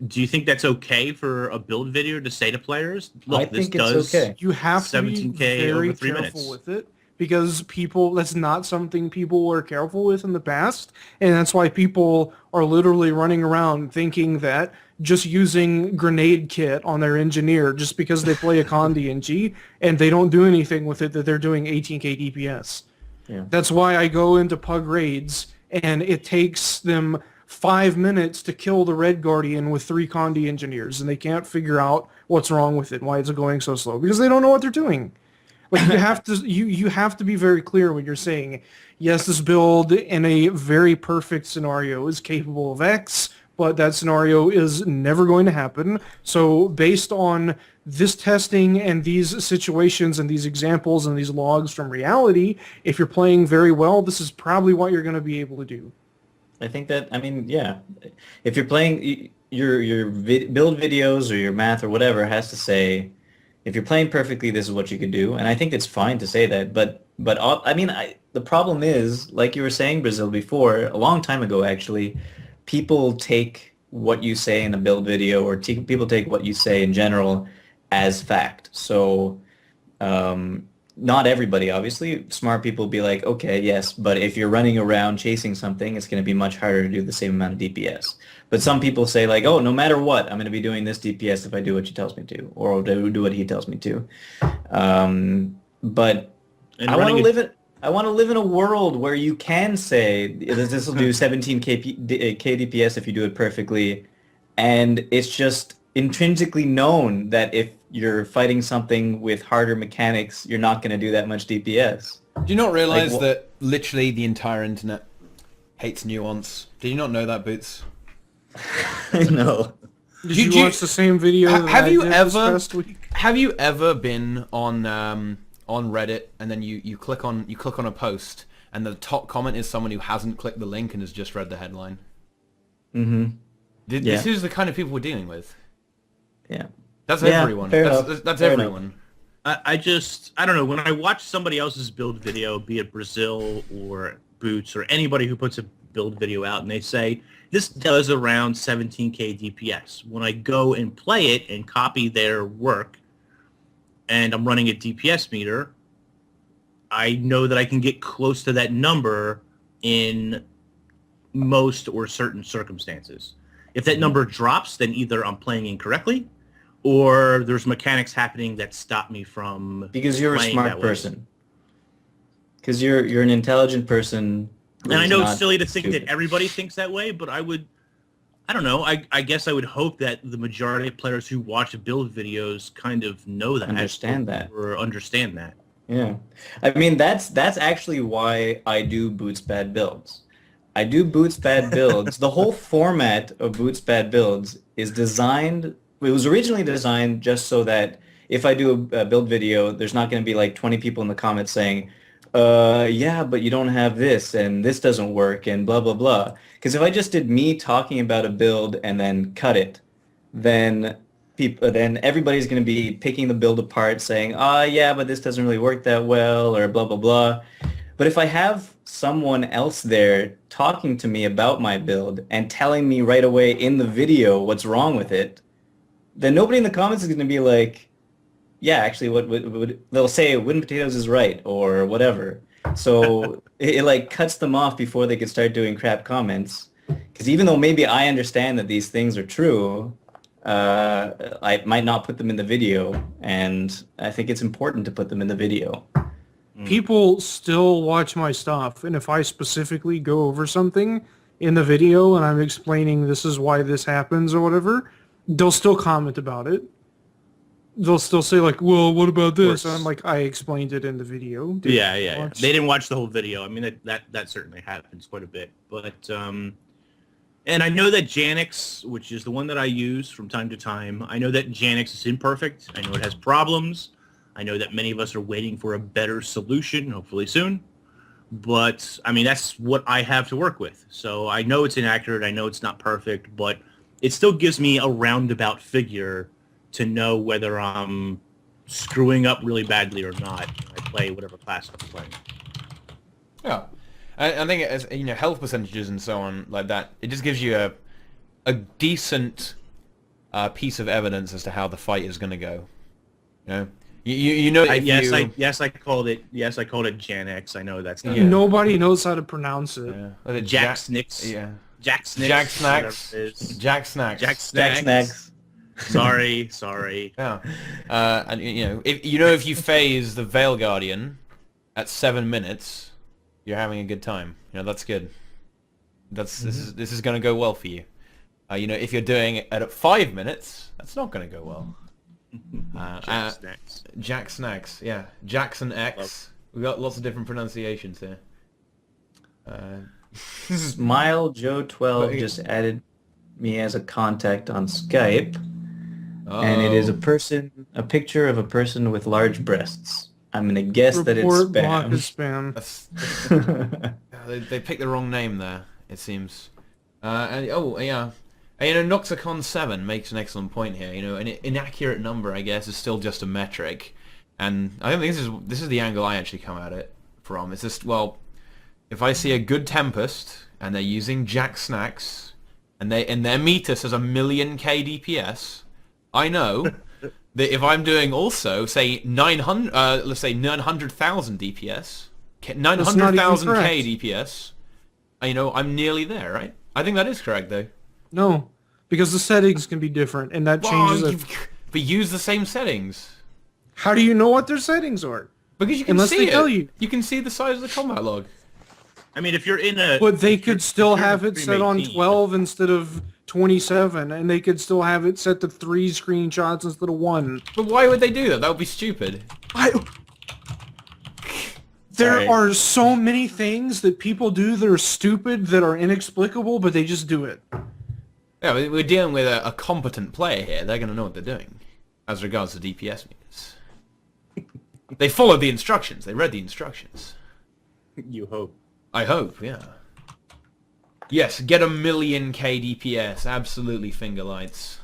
Do you think that's okay for a build video to say to players, look, this does okay. You have to be 17K very over 3 careful minutes. with it because that's not something people were careful with in the past, and that's why people are literally running around thinking that just using grenade kit on their engineer just because they play a con DNG and they don't do anything with it that they're doing 18k DPS. Yeah. That's why I go into pug raids and it takes them 5 minutes to kill the Red Guardian with 3 Condi engineers, and they can't figure out what's wrong with it, why it's going so slow, because they don't know what they're doing. Like you have to be very clear when you're saying, yes, this build in a very perfect scenario is capable of X, but that scenario is never going to happen. So based on this testing and these situations and these examples and these logs from reality, if you're playing very well, this is probably what you're going to be able to do. I think that, yeah. If you're playing your build videos or your math or whatever has to say, if you're playing perfectly, this is what you can do. And I think it's fine to say that. But the problem is, like you were saying, Brazil, before, a long time ago, actually, people take what you say in a build video or people take what you say in general as fact. So not everybody, obviously. Smart people be like, okay, yes, but if you're running around chasing something, it's going to be much harder to do the same amount of DPS. But some people say like, oh, no matter what, I'm going to be doing this DPS if I do what she tells me to, or do what he tells me to. But I want to live in a world where you can say this will do 17k DPS if you do it perfectly, and it's just intrinsically known that if you're fighting something with harder mechanics, you're not going to do that much DPS. Do you not realize that literally the entire internet hates nuance? Did you not know that, Boots? I know. Did you watch the same video that I did this past week? Have you ever been on Reddit and then you click on a post and the top comment is someone who hasn't clicked the link and has just read the headline? Mm-hmm. This is the kind of people we're dealing with. Yeah. That's everyone. That's everyone. I don't know. When I watch somebody else's build video, be it Brazil or Boots or anybody who puts a build video out and they say, this does around 17k DPS. When I go and play it and copy their work and I'm running a DPS meter, I know that I can get close to that number in most or certain circumstances. If that number drops, then either I'm playing incorrectly or there's mechanics happening that stop me from Because you're a playing smart that way. person. Because you're an intelligent person. And I who's know not it's silly to think stupid. that everybody thinks that way, but I don't know. I guess I would hope that the majority of players who watch build videos kind of know that. Understand that. Or understand that. Yeah. I mean, that's actually why I do Boots Bad Builds. I do Boots Bad Builds. The whole format of Boots Bad Builds is designed, it was originally designed just so that if I do a build video, there's not going to be like 20 people in the comments saying, yeah, but you don't have this and this doesn't work and blah, blah, blah. Because if I just did me talking about a build and then cut it, then everybody's going to be picking the build apart saying, yeah, but this doesn't really work that well or blah, blah, blah. But if I have someone else there talking to me about my build and telling me right away in the video what's wrong with it, then nobody in the comments is going to be like, yeah, actually, what they'll say, Wooden Potatoes is right or whatever. So it like cuts them off before they can start doing crap comments. Because even though maybe I understand that these things are true, I might not put them in the video, and I think it's important to put them in the video. People still watch my stuff, and if I specifically go over something in the video and I'm explaining this is why this happens or whatever, they'll still comment about it. They'll still say like, well, what about this? And I'm like, I explained it in the video. Yeah. They didn't watch the whole video. I mean, that certainly happens quite a bit. But, and I know that Janix, which is the one that I use from time to time, I know that Janix is imperfect. I know it has problems. I know that many of us are waiting for a better solution, hopefully soon. But, I mean, that's what I have to work with. So I know it's inaccurate. I know it's not perfect. But it still gives me a roundabout figure to know whether I'm screwing up really badly or not when I play whatever class I'm playing. Yeah. I think as health percentages and so on like that, it just gives you a decent piece of evidence as to how the fight is going to go. You know, you know. I called it Janx. I know that's not. Yeah. Nobody knows how to pronounce it. Yeah. Jack Snacks. Yeah. Jack Snacks. Jack Snacks. Jack Snacks. Jack Snacks. Sorry. Yeah. And if you phase the Veil Guardian at 7 minutes, you're having a good time. That's good. This is going to go well for you. If you're doing it at 5 minutes, that's not going to go well. Jack Snacks. Jack Snacks. Yeah. Jackson X. We've got lots of different pronunciations here. Smile Joe 12 just added me as a contact on Skype. And it is a picture of a person with large breasts. I'm going to guess that it's Report spam. block is spam. They picked the wrong name there, it seems. Noxicon 7 makes an excellent point here. An inaccurate number, I guess, is still just a metric. And I don't think this is the angle I actually come at it from. It's just, well, if I see a good Tempest, and they're using Jack Snacks, and their meter says 1,000,000 K DPS, I know that if I'm doing also, say, 900,000 DPS, 900,000 K DPS, I'm nearly there, right? I think that is correct, though. No, because the settings can be different, and that changes it. But use the same settings. How do you know what their settings are? Because you can Unless see they it. tell you. You can see the size of the combat log. I mean, if you're in a... But they could still have it set on team. 12 instead of 27, and they could still have it set to 3 screenshots instead of 1. But why would they do that? That would be stupid. There are so many things that people do that are stupid, that are inexplicable, but they just do it. Yeah, we're dealing with a competent player here. They're going to know what they're doing as regards to DPS meters. They followed the instructions. They read the instructions. You hope. I hope, yeah. Yes, get 1,000,000 K DPS. Absolutely, finger lights.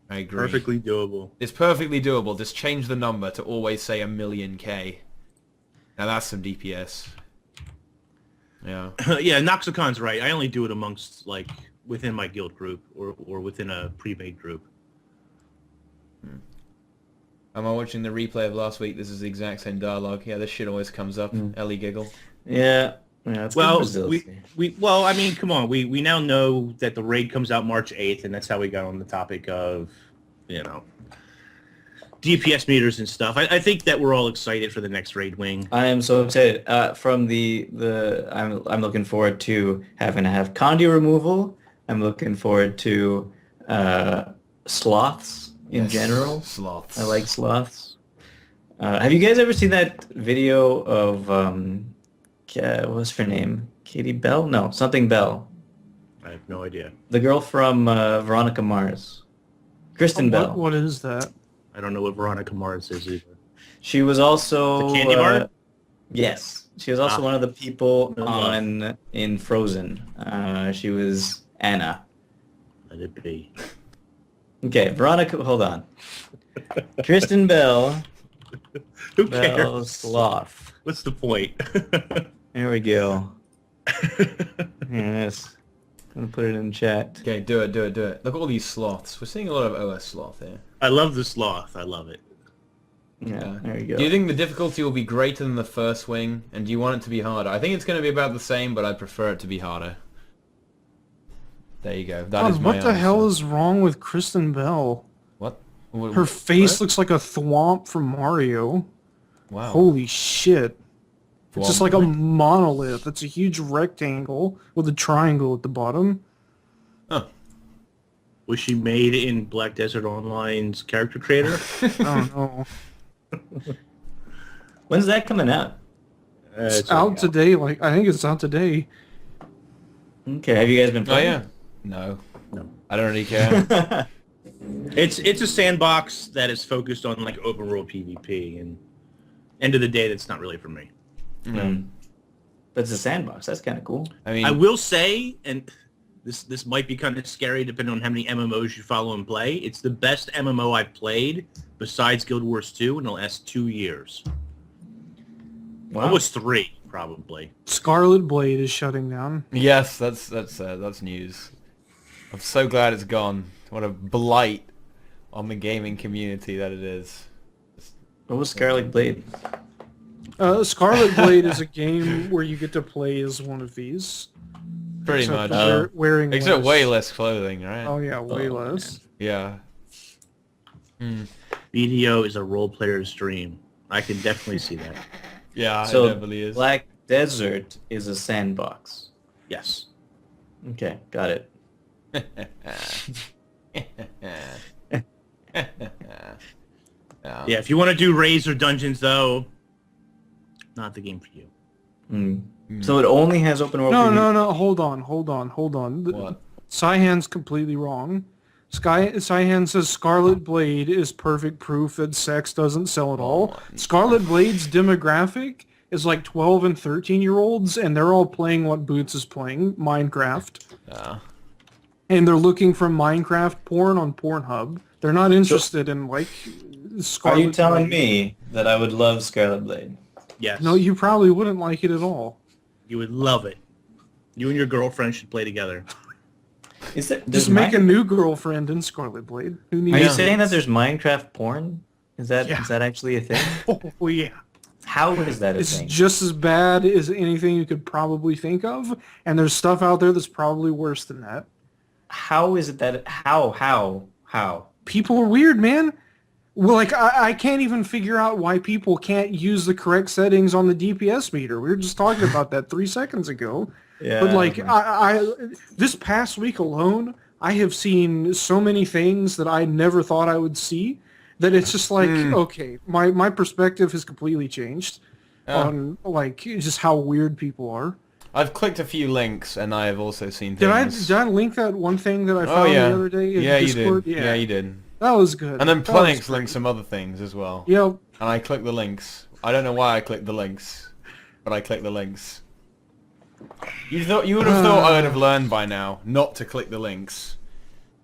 I agree. Perfectly doable. It's perfectly doable. Just change the number to always say 1,000,000 K. Now that's some DPS. Yeah. Yeah, Noxicon's right. I only do it amongst like within my guild group or within a pre-made group. Am I watching the replay of last week? This is the exact same dialogue. Yeah, this shit always comes up. Ellie giggle. Yeah. Yeah, it's Well, good well, I mean, come on. We now know that the raid comes out March 8th, and that's how we got on the topic of, DPS meters and stuff. I think that we're all excited for the next raid wing. I am so excited. From I'm looking forward to having to have Condi removal. I'm looking forward to sloths in general. Sloths. I like sloths. Have you guys ever seen that video of what's her name? Katie Bell? No, something Bell. I have no idea. The girl from Veronica Mars. Kristen Bell. What is that? I don't know what Veronica Mars is either. She was also The Candy Bar? Yes, she was also one of the people in Frozen. She was Anna. Let it be. Okay, Veronica. Hold on. Kristen Bell. Who Bell cares? Sloth. What's the point? There we go. Yes. I'm gonna put it in chat. Okay, do it. Look at all these sloths. We're seeing a lot of OS sloth here. I love the sloth. I love it. Yeah, there you go. Do you think the difficulty will be greater than the first wing? And do you want it to be harder? I think it's going to be about the same, but I prefer it to be harder. There you go. That is my what the answer. hell is wrong with Kristen Bell? What? Her face What? looks like a thwomp from Mario. Wow. Holy shit. It's just like a Thwomp. monolith. It's a huge rectangle with a triangle at the bottom. Huh. Was she made in Black Desert Online's character creator? I don't know. When's that coming out? It's out today. I think it's out today. Okay, have you guys been Oh playing? yeah. No. I don't really care. It's a sandbox that is focused on like open world PvP, and end of the day, that's not really for me. That's a sandbox. That's kind of cool. I mean, I will say, and this might be kind of scary depending on how many MMOs you follow and play. It's the best MMO I've played besides Guild Wars 2 in the last 2 years. Wow. Almost 3, probably. Scarlet Blade is shutting down. yes, that's news. I'm so glad it's gone. What a blight on the gaming community that it is. What was Scarlet Blade? Scarlet Blade is a game where you get to play as one of these. Pretty Except much. for wearing Except less. way less clothing, right? Oh yeah, way Oh, less. Yeah. BDO is a role player's dream. I can definitely see that. Yeah, So it definitely is. Black Desert is a sandbox. Yes. Okay, got it. Yeah, if you want to do raids or dungeons, though, not the game for you. So it only has open world. PvP? No. Hold on. What? Cyhan's completely wrong. Cyhan says Scarlet Blade is perfect proof that sex doesn't sell at all. Scarlet Blade's demographic is like 12 and 13-year-olds, and they're all playing what Boots is playing, Minecraft. And they're looking for Minecraft porn on Pornhub. They're not interested in, like, Scarlet Are you telling Blade. me that I would love Scarlet Blade? Yes. No, you probably wouldn't like it at all. You would love it. You and your girlfriend should play together. Is that Just make a new girlfriend in Scarlet Blade. Who needs Are you that? saying that there's Minecraft porn? Is that Yeah. is that actually a thing? Oh, yeah. How is that a It's thing? just as bad as anything you could probably think of, and there's stuff out there that's probably worse than that. How is it that how? People are weird, man. Well, like, I can't even figure out why people can't use the correct settings on the DPS meter. We were just talking about that 3 seconds ago. Yeah. But, like, I this past week alone, I have seen so many things that I never thought I would see that it's just like, okay, my perspective has completely changed on, like, just how weird people are. I've clicked a few links, and I have also seen Did things. I link that one thing that I found the other day in Yeah, Discord? you did. Yeah, you did. That was good. And then That was Planix great. linked some other things as well. Yep. And I clicked the links. I don't know why I clicked the links, but I clicked the links. You would have thought I would have learned by now not to click the links,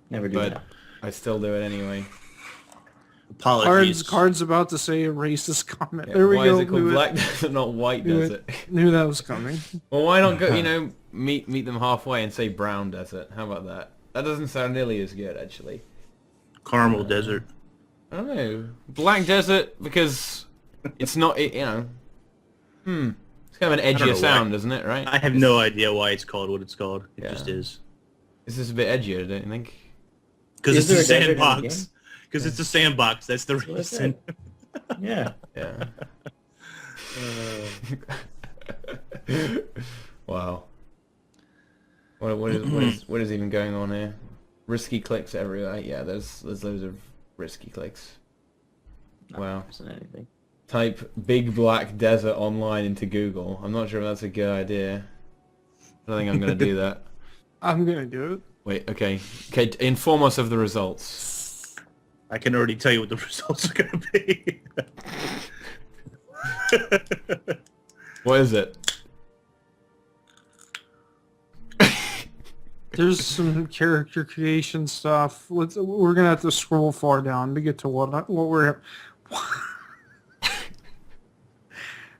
Never do but that. I still do it anyway. Apologies. Card's about to say a racist comment. Yeah, There we why go. is it called Black Desert, not White Desert? Knew that was coming. Well, why not go, meet them halfway and say Brown Desert? How about that? That doesn't sound nearly as good, actually. Caramel Desert. I don't know. Black Desert, because it's not, It's kind of an edgier know sound, why. isn't it, right? I have no idea why it's called what it's called. It just is. Is this a bit edgier, don't you think? Because it's Is a there a desert in the sandbox. Because it's a sandbox. That's the what I reason. said. Yeah. Yeah. Wow. What is even going on here? Risky clicks everywhere. Yeah, there's loads of risky clicks. Wow. Isn't anything. Type Big Black Desert online into Google. I'm not sure if that's a good idea. I don't think I'm going to do that. I'm gonna do it. Wait, okay. Okay, inform us of the results. I can already tell you what the results are going to be. What is it? There's some character creation stuff. We're gonna have to scroll far down to get to what we're.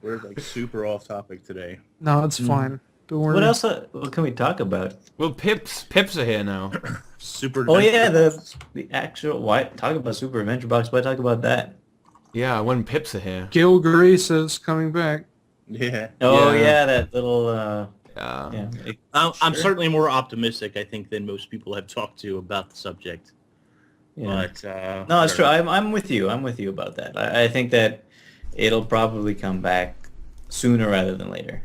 We're like super off topic today. No, it's fine. Don't worry. What else? What can we talk about? Well, Pips are here now. Super. Oh yeah, the actual. Why talk about Super Adventure Box? Why talk about that? Yeah, when Pips are here. Gil Gray says coming back. Yeah. Oh Yeah. yeah, that little. Yeah. Yeah. I'm Sure. certainly more optimistic, I think, than most people have talked to about the subject. Yeah. But No, it's true. I'm with you. I'm with you about that. I think that it'll probably come back sooner rather than later.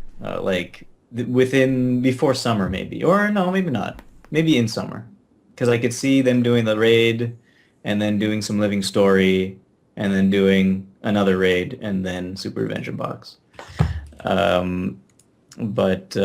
Before summer maybe, or no, maybe not. Maybe in summer, because I could see them doing the raid, and then doing some living story, and then doing another raid, and then Super Adventure Box. But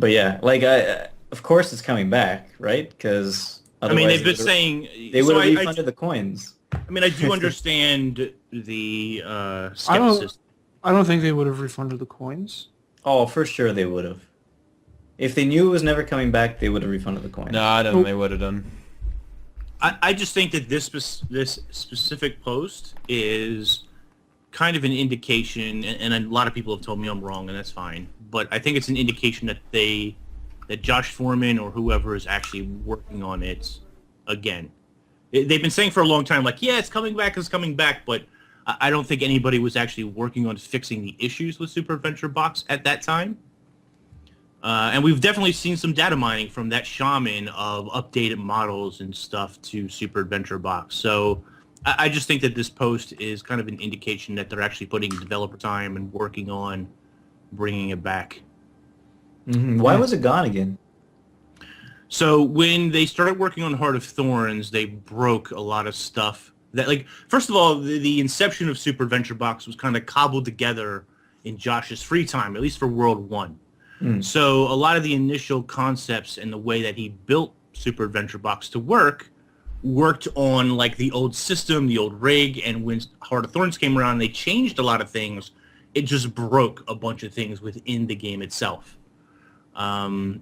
yeah, of course it's coming back, right? Because I mean, they've been saying they would so have refunded the coins. I mean, I do understand the I skepticism. don't think they would have refunded the coins. Oh, for sure they would have. If they knew it was never coming back, they would have refunded the coins. No, I don't think they would have done. I just think that this specific post is kind of an indication, and a lot of people have told me I'm wrong, and that's fine. But I think it's an indication that Josh Foreman or whoever is actually working on it again. They've been saying for a long time, like, yeah, it's coming back, but I don't think anybody was actually working on fixing the issues with Super Adventure Box at that time. And we've definitely seen some data mining from that shaman of updated models and stuff to Super Adventure Box. So I just think that this post is kind of an indication that they're actually putting developer time and working on bringing it back. Mm-hmm. Why was it gone again? So when they started working on Heart of Thorns, they broke a lot of stuff. That, like, first of all, the inception of Super Adventure Box was kind of cobbled together in Josh's free time, at least for World 1. So a lot of the initial concepts and the way that he built Super Adventure Box to worked on like the old system, the old rig, and when Heart of Thorns came around, they changed a lot of things. It just broke a bunch of things within the game itself. Now,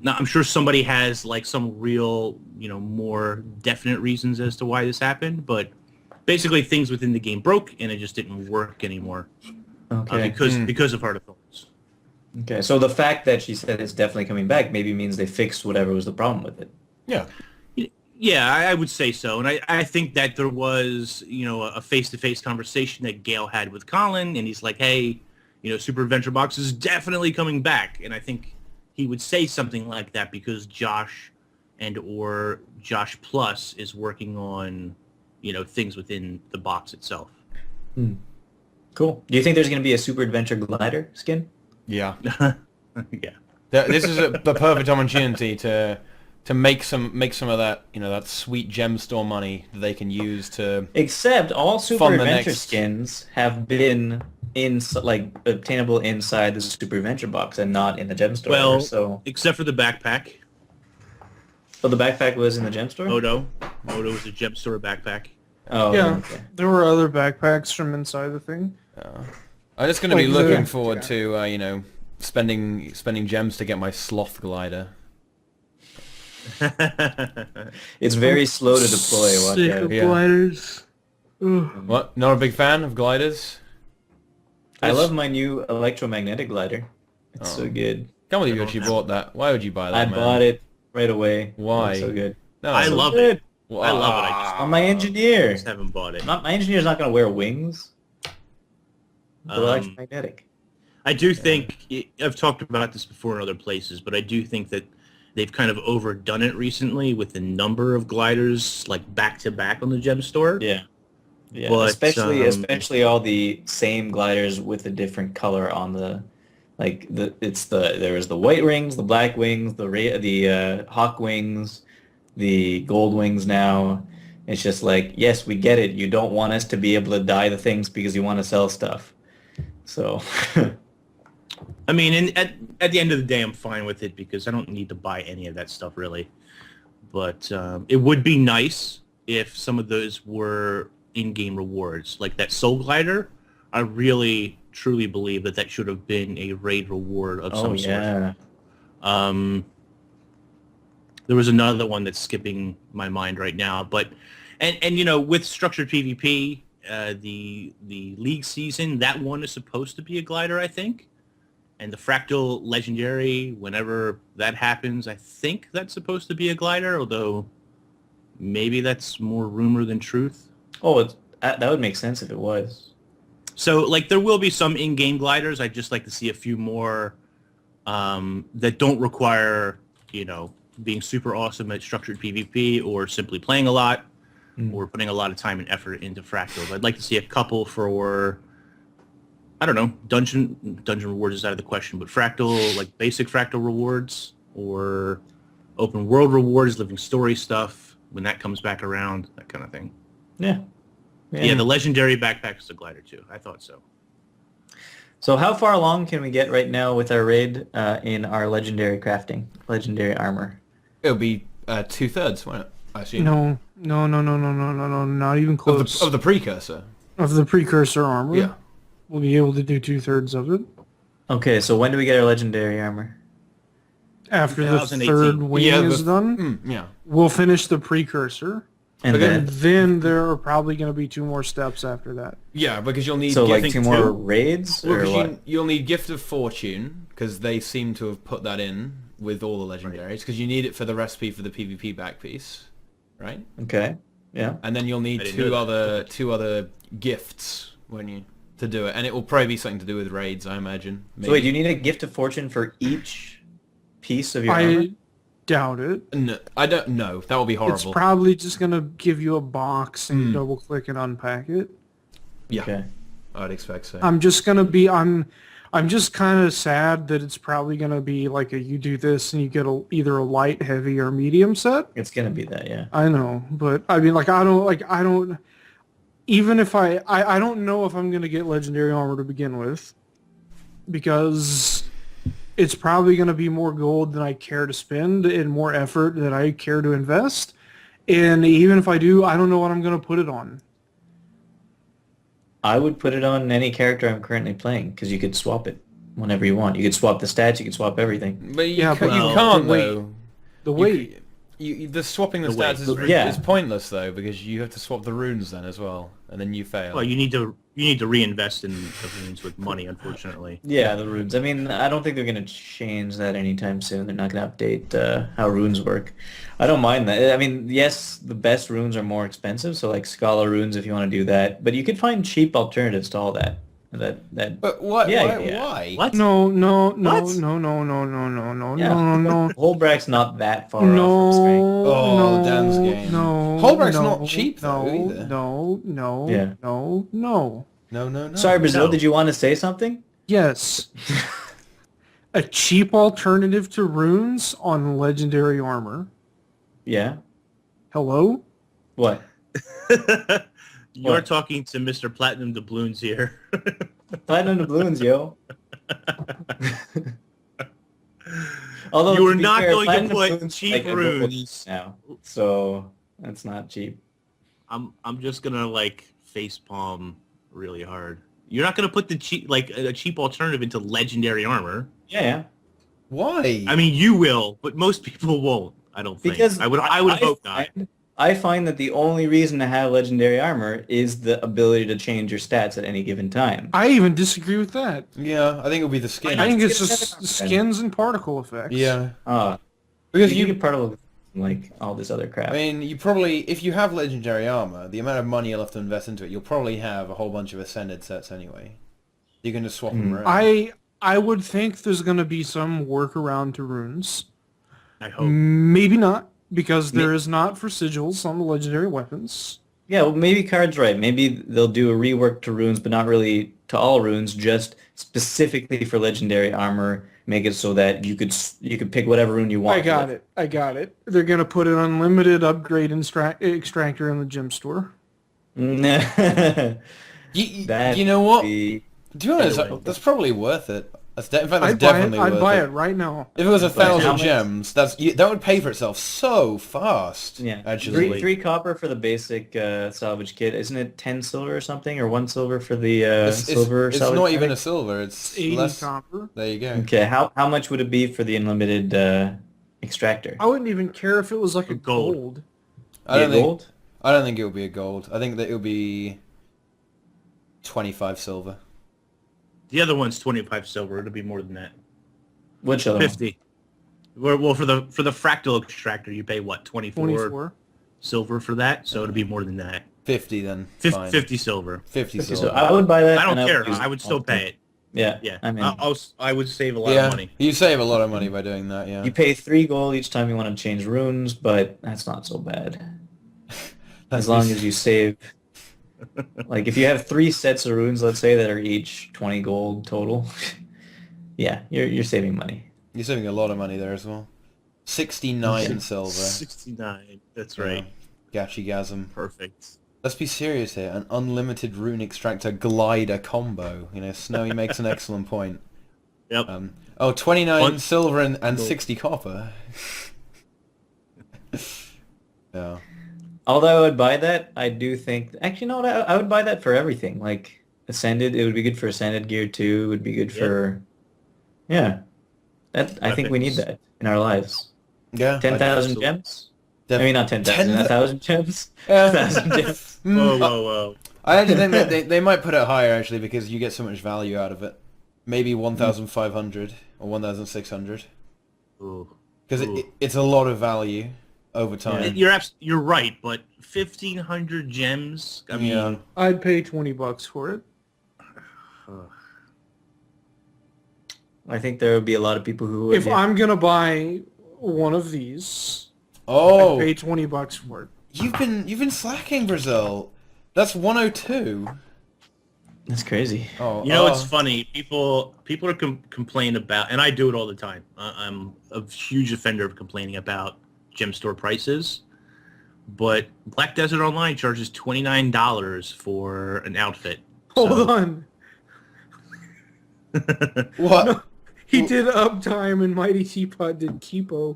I'm sure somebody has like some real, more definite reasons as to why this happened, but basically things within the game broke and it just didn't work anymore. Okay. Because of Heart of Thorns. Okay, so the fact that she said it's definitely coming back maybe means they fixed whatever was the problem with it. Yeah. Yeah, I would say so. And I think that there was, a face-to-face conversation that Gale had with Colin, and he's like, hey, Super Adventure Box is definitely coming back. And I think he would say something like that because Josh or Josh Plus is working on, things within the box itself. Cool. Do you think there's going to be a Super Adventure Glider skin? Yeah. Yeah. This is the perfect opportunity to make some of that, that sweet gem store money that they can use to. Except all Super Fund the Adventure next- skins have been obtainable inside the Super Adventure Box and not in the gem store. Well, so except for the backpack. the backpack was in the gem store. Odo was a gem store backpack. Oh, Yeah, okay. there were other backpacks from inside the thing. I'm just going to be Like looking the- forward to spending gems to get my sloth glider. It's very slow to deploy. Watch Sick out. of Yeah. gliders. Ugh. What? Not a big fan of gliders? I love my new electromagnetic glider. It's Oh. so good. Can't believe you actually bought that. Why would you buy that, I man? bought it right away. Why? It's so good. No, I So love good. it. I love it. I I'm my engineer. just haven't bought it. My engineer's not going to wear wings. They're Um, electromagnetic. I do think I've talked about this before in other places, but I do think that they've kind of overdone it recently with the number of gliders like back to back on the gem store. Yeah. Yeah, But, especially all the same gliders with a different color on the, like there was the white wings, the black wings, the hawk wings, the gold wings now. It's just like, yes, we get it. You don't want us to be able to dye the things because you want to sell stuff. So, I mean, and at the end of the day, I'm fine with it because I don't need to buy any of that stuff really. But it would be nice if some of those were in-game rewards, like that Soul Glider. I really, truly believe that should have been a raid reward of some sort. There was another one that's skipping my mind right now, but and you know, with structured PvP, the league season, that one is supposed to be a glider, I think. And the Fractal Legendary, whenever that happens, I think that's supposed to be a glider, although maybe that's more rumor than truth. oh, that would make sense if it was. So, like, there will be some in-game gliders. I'd just like to see a few more that don't require, you know, being super awesome at structured PvP or simply playing a lot or putting a lot of time and effort into Fractals. I'd like to see a couple for, I don't know, dungeon rewards is out of the question, but Fractal, like basic Fractal rewards or open world rewards, living story stuff, when that comes back around, that kind of thing. Yeah. Yeah, the legendary backpack is a glider too. I thought so. So how far along can we get right now with our raid in our legendary crafting, legendary armor? It'll be 2/3, won't it? I assume. No, not even close. Of the precursor. Of the precursor armor. Yeah. We'll be able to do 2/3 of it. Okay, so when do we get our legendary armor? After the 2018. third wing Yeah, is done, Yeah. we'll finish the precursor. And And then, then there are probably going to be 2 more steps after that. Yeah, because you'll need so like think 2 more two? raids Well, or 'cause what? you'll need Gift of Fortune, because they seem to have put that in with all the legendaries, because you need it for the recipe for the PvP back piece, right? Okay, yeah. And then you'll need I didn't know two other gifts to do it, and it will probably be something to do with raids, I imagine. So wait, do you need a gift of fortune for each piece of your armor? I doubt it. No, I don't know. That would be horrible. It's probably just going to give you a box and you double click and unpack it. Yeah, Okay. I'd expect so. I'm just kind of sad that it's probably going to be like you do this and you get either a light, heavy, or medium set. It's gonna be that, yeah. I know, but I mean, I don't, even if I don't know if I'm going to get legendary armor to begin with, because it's probably going to be more gold than I care to spend and more effort that I care to invest. And even if I do, I don't know what I'm going to put it on. I would put it on any character I'm currently playing because you could swap it whenever you want. You could swap the stats. You could swap everything. But you, Yeah, but you well, can't the weight- though. The weight. The swapping the The stats weight. Yeah. is pointless though, because you have to swap the runes then as well, and then you fail. Well, you need to reinvest in the runes with money, unfortunately. Yeah, the runes. I mean, I don't think they're gonna change that anytime soon. They're not gonna update how runes work. I don't mind that. I mean, yes, the best runes are more expensive, so like Scala runes if you want to do that. But you could find cheap alternatives to all that. But what? Yeah, why? yeah. Why? What? No. What? Yeah, Holbrack's not that far off from strength. Oh, no, Dan's game. No, Holbrack's no, not cheap, though, either. No, Yeah. no. No. Sorry, Brazil, No. did you want to say something? Yes. A cheap alternative to runes on legendary armor. Yeah. Hello? What? You're What? talking to Mr. Platinum Doubloons here. Platinum doubloons, yo. Although You are to be not fair, going to platinum put doubloons cheap like a gold runes. now, so that's not cheap. I'm just gonna like face palm really hard. You're not gonna put the cheap a cheap alternative into legendary armor. Yeah. Why? I mean, you will, but most people won't. I don't think. Because I would hope not. I find that the only reason to have legendary armor is the ability to change your stats at any given time. I even disagree with that. Yeah, I think it'll be the skin. I think it's just skins and particle effects. Yeah. Because you get particle like all this other crap. I mean, you probably, if you have legendary armor, the amount of money you'll have to invest into it, you'll probably have a whole bunch of ascended sets anyway. You can just swap them around. I would think there's going to be some workaround to runes. I hope. Maybe not, because there is not for sigils on the legendary weapons. Yeah, well, maybe Card's right. Maybe they'll do a rework to runes, but not really to all runes, just specifically for legendary armor. Make it so that you could pick whatever rune you want. I got it. They're going to put an unlimited upgrade extractor in the gem store. You know what? To be honest, that's probably worth it. In fact, that's definitely worth it. I'd buy it right now. If it was 1,000 gems, that would pay for itself so fast. Yeah, actually. Three copper for the basic salvage kit. Isn't it 10 silver or something, or 1 silver for the silver? It's salvage not kit? even a silver. It's 80 less copper. There you go. Okay, how much would it be for the unlimited extractor? I wouldn't even care if it was like a gold. I don't think it will be a gold. I think that it'll be 25 silver. The other one's 25 silver. It'll be more than that. Which other 50. Well, for the fractal extractor, you pay what, 24 silver for that? So it'll be more than that. 50 then. 50 silver. 50 silver. So I would buy that. I don't care. I would still pay it. Yeah. Yeah. I mean, I would save a lot of money. You save a lot of money by doing that, yeah. you pay 3 gold each time you want to change runes, but that's not so bad. As long as you save... Like, if you have 3 sets of runes, let's say, that are each 20 gold total, yeah, you're saving money. You're saving a lot of money there as well. 69 silver. 69. That's right. Gachigasm. Perfect. Let's be serious here. An unlimited rune extractor glider combo. You know, Snowy makes an excellent point. Yep. 29 silver and 60 copper. Yeah. Although I would buy that, I do think... Actually, no, I would buy that for everything. Like, Ascended, it would be good for Ascended gear too. It would be good for... Yeah. I think we need that in our lives. Yeah. 10,000 gems? I mean, not 10,000, 1,000 gems? 1,000 gems. Whoa. I actually think that they might put it higher, actually, because you get so much value out of it. Maybe 1,500 or 1,600. Because it's a lot of value over time. You're right, but 1,500 gems. I mean, I'd pay $20 for it. I think there would be a lot of people who would. If I'm gonna buy one of these, I'd pay $20 for it. You've been slacking, Brazil. That's 102. That's crazy. It's funny. People are complaining about, and I do it all the time. I'm a huge offender of complaining about gem store prices, but Black Desert Online charges $29 for an outfit. Hold on. What? No, he did Uptime and MightyTeapot did Keepo.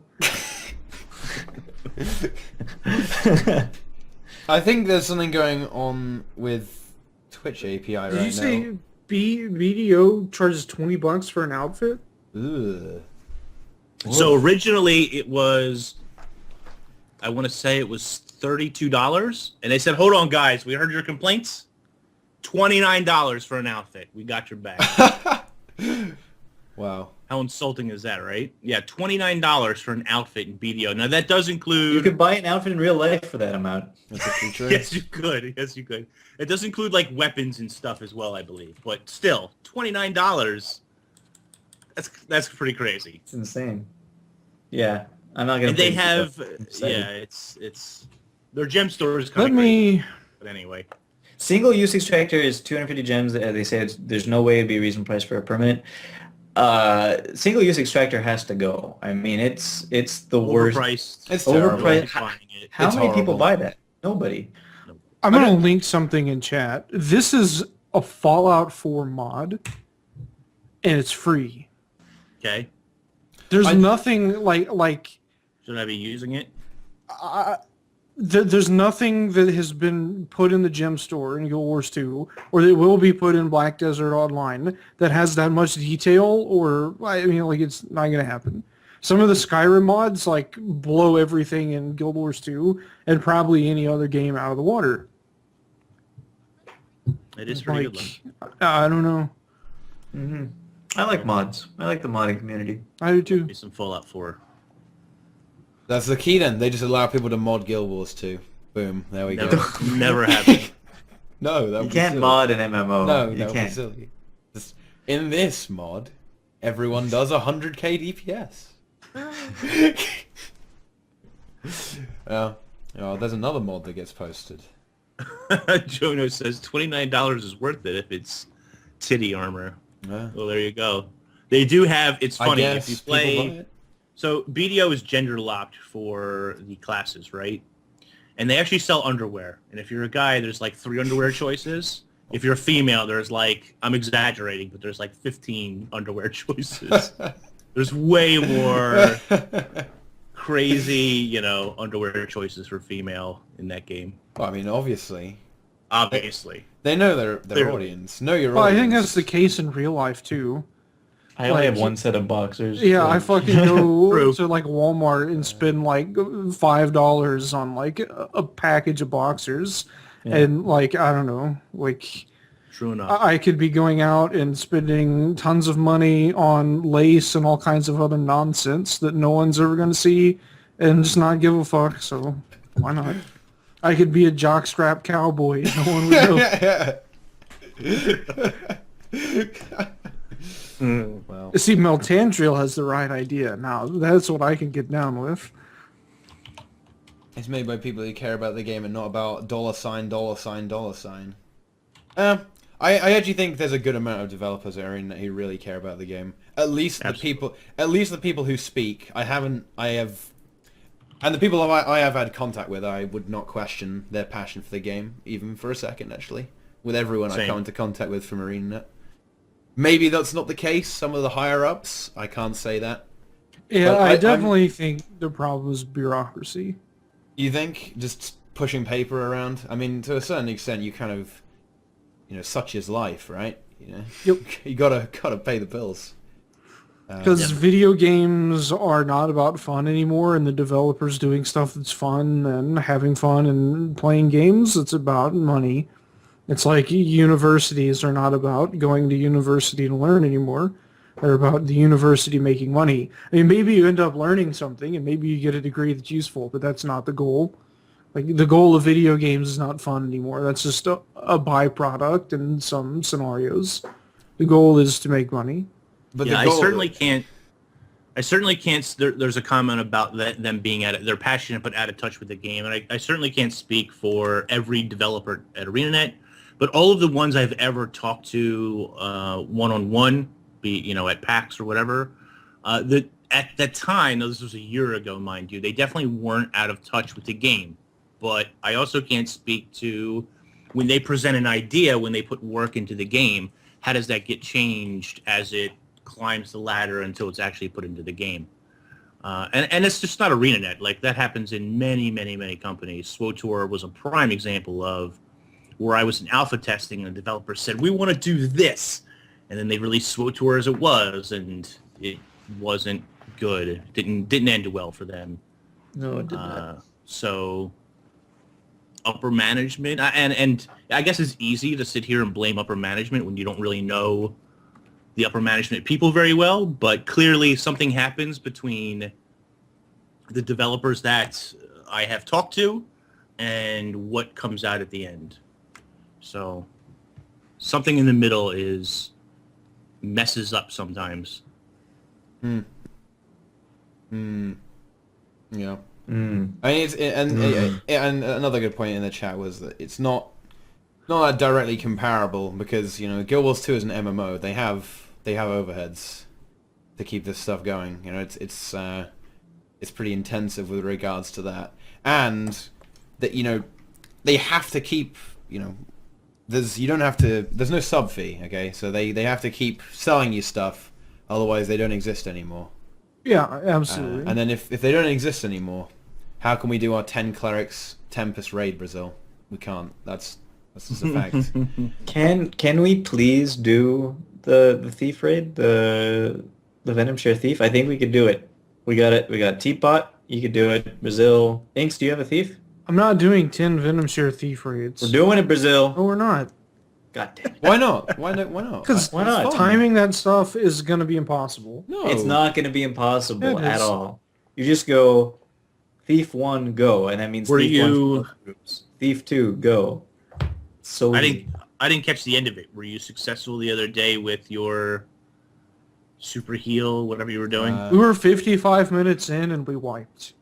I think there's something going on with Twitch API right now. Did you say BDO charges $20 for an outfit? Ugh. So originally it was, I want to say it was $32, and they said, "Hold on, guys, we heard your complaints. $29 for an outfit. We got your back." Wow. How insulting is that, right? Yeah, $29 for an outfit in BDO. Now that does include... You could buy an outfit in real life for that amount. That's actually true. Yes, you could. Yes, you could. It does include like weapons and stuff as well, I believe. But still, $29. That's pretty crazy. It's insane. Yeah, I'm not gonna. And they have, it's their gem store is kind of crazy. But anyway, single-use extractor is 250 gems. They say there's no way it'd be a reasonable price for a permanent. Single-use extractor has to go. I mean, it's the worst. Overpriced. It's overpriced. terrible. How many people buy that? Nobody. I'm going to link something in chat. This is a Fallout 4 mod, and it's free. Okay. There's nothing like. Should I be using it? There's nothing that has been put in the gem store in Guild Wars 2, or that will be put in Black Desert Online, that has that much detail, or, I mean, like, it's not going to happen. Some of the Skyrim mods like blow everything in Guild Wars 2 and probably any other game out of the water. It is pretty good. Like, I don't know. Hmm. I like mods. I like the modding community. I do too. Maybe some Fallout 4. That's the key then. They just allow people to mod Guild Wars 2. Boom. There we go. Never happened. No, that would You be can't silly. mod an MMO. No, you that would be can't. silly. In this mod, everyone does 100k DPS. Oh, there's another mod that gets posted. Jono says $29 is worth it if it's titty armor. Yeah. Well, there you go. They do have. It's I funny guess if you people buy play. it. So BDO is gender locked for the classes, right? And they actually sell underwear. And if you're a guy, there's like 3 underwear choices. If you're a female, there's like, I'm exaggerating, but there's like 15 underwear choices. There's way more crazy, underwear choices for female in that game. Well, I mean, obviously. Obviously. They know their Clearly. audience. Know your Well, I audience. think that's the case in real life too. I only Like, have one set of boxers. Yeah, I fucking go True. to like Walmart and spend like $5 on like a package of boxers, and like I don't know, like True enough. I could be going out and spending tons of money on lace and all kinds of other nonsense that no one's ever going to see, and just not give a fuck. So why not? I could be a jockstrap cowboy. No one would know. Well, See, Meltandriel has the right idea. Now, that's what I can get down with. it's made by people who care about the game and not about $sign. I actually think there's a good amount of developers at ArenaNet who really care about the game. At least the people who speak. And the people I have had contact with, I would not question their passion for the game, even for a second, actually. With everyone I Same. come into contact with from ArenaNet. Maybe that's not the case. Some of the higher-ups, I can't say that. Yeah, But I I'm- definitely think the problem is bureaucracy. You think? Just pushing paper around? I mean, to a certain extent, you kind of, such is life, right? Yep. You gotta pay the bills. Because video games are not about fun anymore, and the developers doing stuff that's fun and having fun and playing games, it's about money. It's like universities are not about going to university to learn anymore. They're about the university making money. I mean, maybe you end up learning something, and maybe you get a degree that's useful, but that's not the goal. Like, the goal of video games is not fun anymore. That's just a byproduct in some scenarios. The goal is to make money. But yeah, the I goal, certainly can't. There's a comment about them being they're passionate but out of touch with the game, and I certainly can't speak for every developer at ArenaNet, but all of the ones I've ever talked to one-on-one, be at PAX or whatever, that at that time, though this was a year ago, mind you, they definitely weren't out of touch with the game. But I also can't speak to when they present an idea, when they put work into the game, how does that get changed as it climbs the ladder until it's actually put into the game? And it's just not ArenaNet. Like, that happens in many, many, many companies. SWOTOR was a prime example of where I was in alpha testing and the developer said, we want to do this. And then they released SWOTOR as it was, and it wasn't good. It didn't end well for them. No, it did not. So upper management, and I guess it's easy to sit here and blame upper management when you don't really know the upper management people very well, but clearly something happens between the developers that I have talked to and what comes out at the end. So something in the middle messes up sometimes. Yeah. Mm. I mean, and another good point in the chat was that it's not that directly comparable because Guild Wars 2 is an MMO. They have overheads to keep this stuff going. It's pretty intensive with regards to that, and that they have to keep there's no sub fee. Okay, so they have to keep selling you stuff, otherwise they don't exist anymore. Yeah, absolutely. And then if they don't exist anymore, how can we do our 10 clerics Tempest raid Brazil? We can't. That's just a fact. Can we please do the thief raid, the Venom Share Thief? I think we could do it. We got it. We got Teapot. You could do it. Brazil. Inks, do you have a thief? I'm not doing 10 Venom Share Thief raids. We're doing it, Brazil. No, we're not. God damn it. Why not? Why not? Why not? Because Why not? timing that stuff is going to be impossible. No, It's not going to be impossible It at is. all. You just go Thief 1, go, and that means Were Thief you- 1 groups. Thief 2, go. So I didn't catch the end of it. Were you successful the other day with your super heal, whatever you were doing? We were 55 minutes in and we wiped.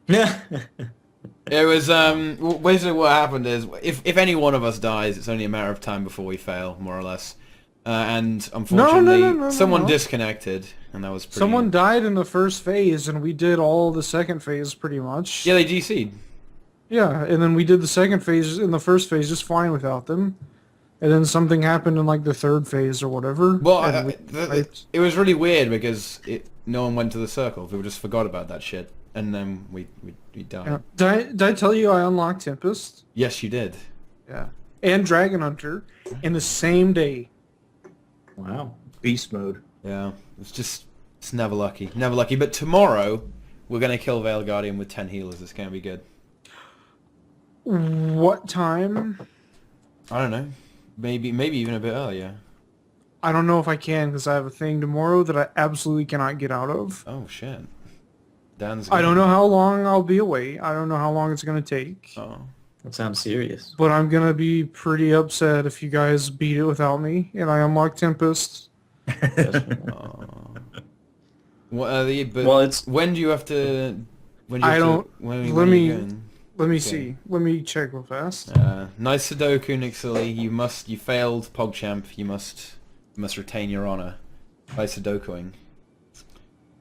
Yeah. It was basically what happened is if any one of us dies, it's only a matter of time before we fail, more or less. And unfortunately, no, someone no. disconnected, and that was pretty... Someone died in the first phase and we did all the second phase pretty much. Yeah, they GC'd. Yeah, and then we did the second phase in the first phase just fine without them. And then something happened in like the third phase or whatever. Well, and we wiped. it was really weird because no one went to the circle. People just forgot about that shit, and then we died. Yeah. Did I tell you I unlocked Tempest? Yes, you did. Yeah. And Dragon Hunter in the same day. Wow. Beast mode. Yeah, it's never lucky, never lucky. But tomorrow, we're gonna kill Veil Guardian with 10 healers. It's gonna be good. What time? I don't know. Maybe even a bit earlier. I don't know if I can because I have a thing tomorrow that I absolutely cannot get out of. Oh shit. Dan's. I don't know how long I'll be away. I don't know how long it's going to take. Oh. That sounds serious. But I'm going to be pretty upset if you guys beat it without me and I unlock Tempest. What are the? But Well, it's... when do you have to? When do you I have don't... To, when let are me... you going? Let me Okay. see. Let me check real fast. Nice Sudoku, Nixily. You failed, PogChamp. You must retain your honor by Sudokuing.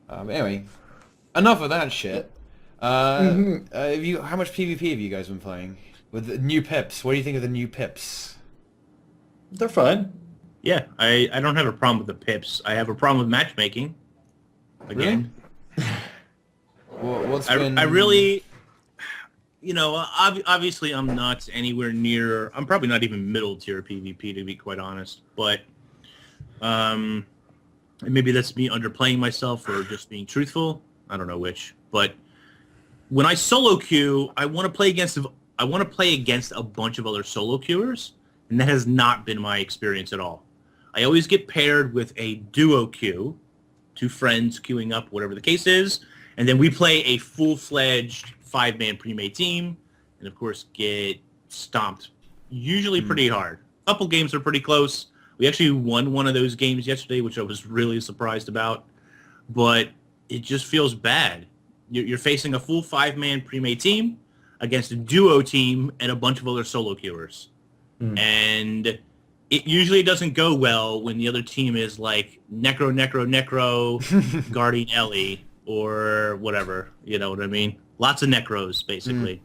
Anyway, enough of that shit. How much PvP have you guys been playing? With the new pips, what do you think of the new pips? They're fun. Yeah, I don't have a problem with the pips. I have a problem with matchmaking. Again. What's I been... really... You know, obviously I'm not anywhere near... I'm probably not even middle tier PvP, to be quite honest. But maybe that's me underplaying myself or just being truthful. I don't know which. But when I solo queue, I want to play against a bunch of other solo queuers, and that has not been my experience at all. I always get paired with a duo queue, two friends queuing up, whatever the case is, and then we play a full-fledged 5-man pre-made team, and of course get stomped, usually pretty hard. A couple games are pretty close. We actually won one of those games yesterday, which I was really surprised about, but it just feels bad. You're facing a full 5-man pre-made team against a duo team and a bunch of other solo queuers. And it usually doesn't go well when the other team is like Necro, Guardian Ellie, or whatever. You know what I mean? Lots of Necros, basically.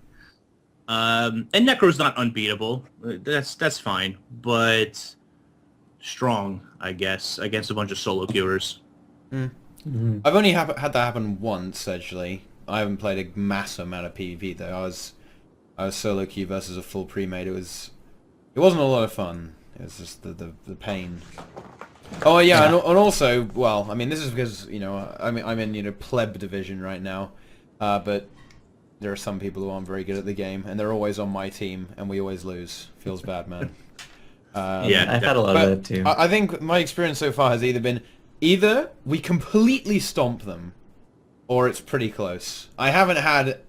And Necro's not unbeatable. That's fine. But strong, I guess, against a bunch of solo queuers. I've only had that happen once, actually. I haven't played a massive amount of PvP, though. I was solo queue versus a full pre-made. It wasn't a lot of fun. It was just the pain. Oh yeah, and also, well, I mean, this is because I'm in pleb division right now, but there are some people who aren't very good at the game, and they're always on my team, and we always lose. Feels bad, man. Yeah, I've had a lot of that too. I think my experience so far has either we completely stomp them, or it's pretty close. I haven't had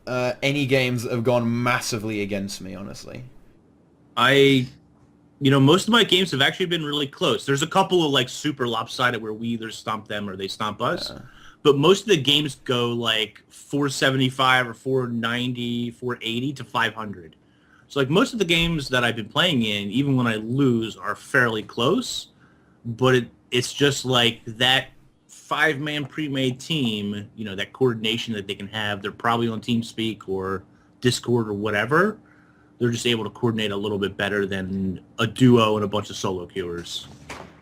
any games that have gone massively against me, honestly. Most of my games have actually been really close. There's a couple of like super lopsided where we either stomp them or they stomp us. Yeah. But most of the games go like 475 or 490, 480 to 500. So like most of the games that I've been playing in, even when I lose, are fairly close. But it's just like that 5-man pre-made team, that coordination that they can have. They're probably on TeamSpeak or Discord or whatever. They're just able to coordinate a little bit better than a duo and a bunch of solo queuers.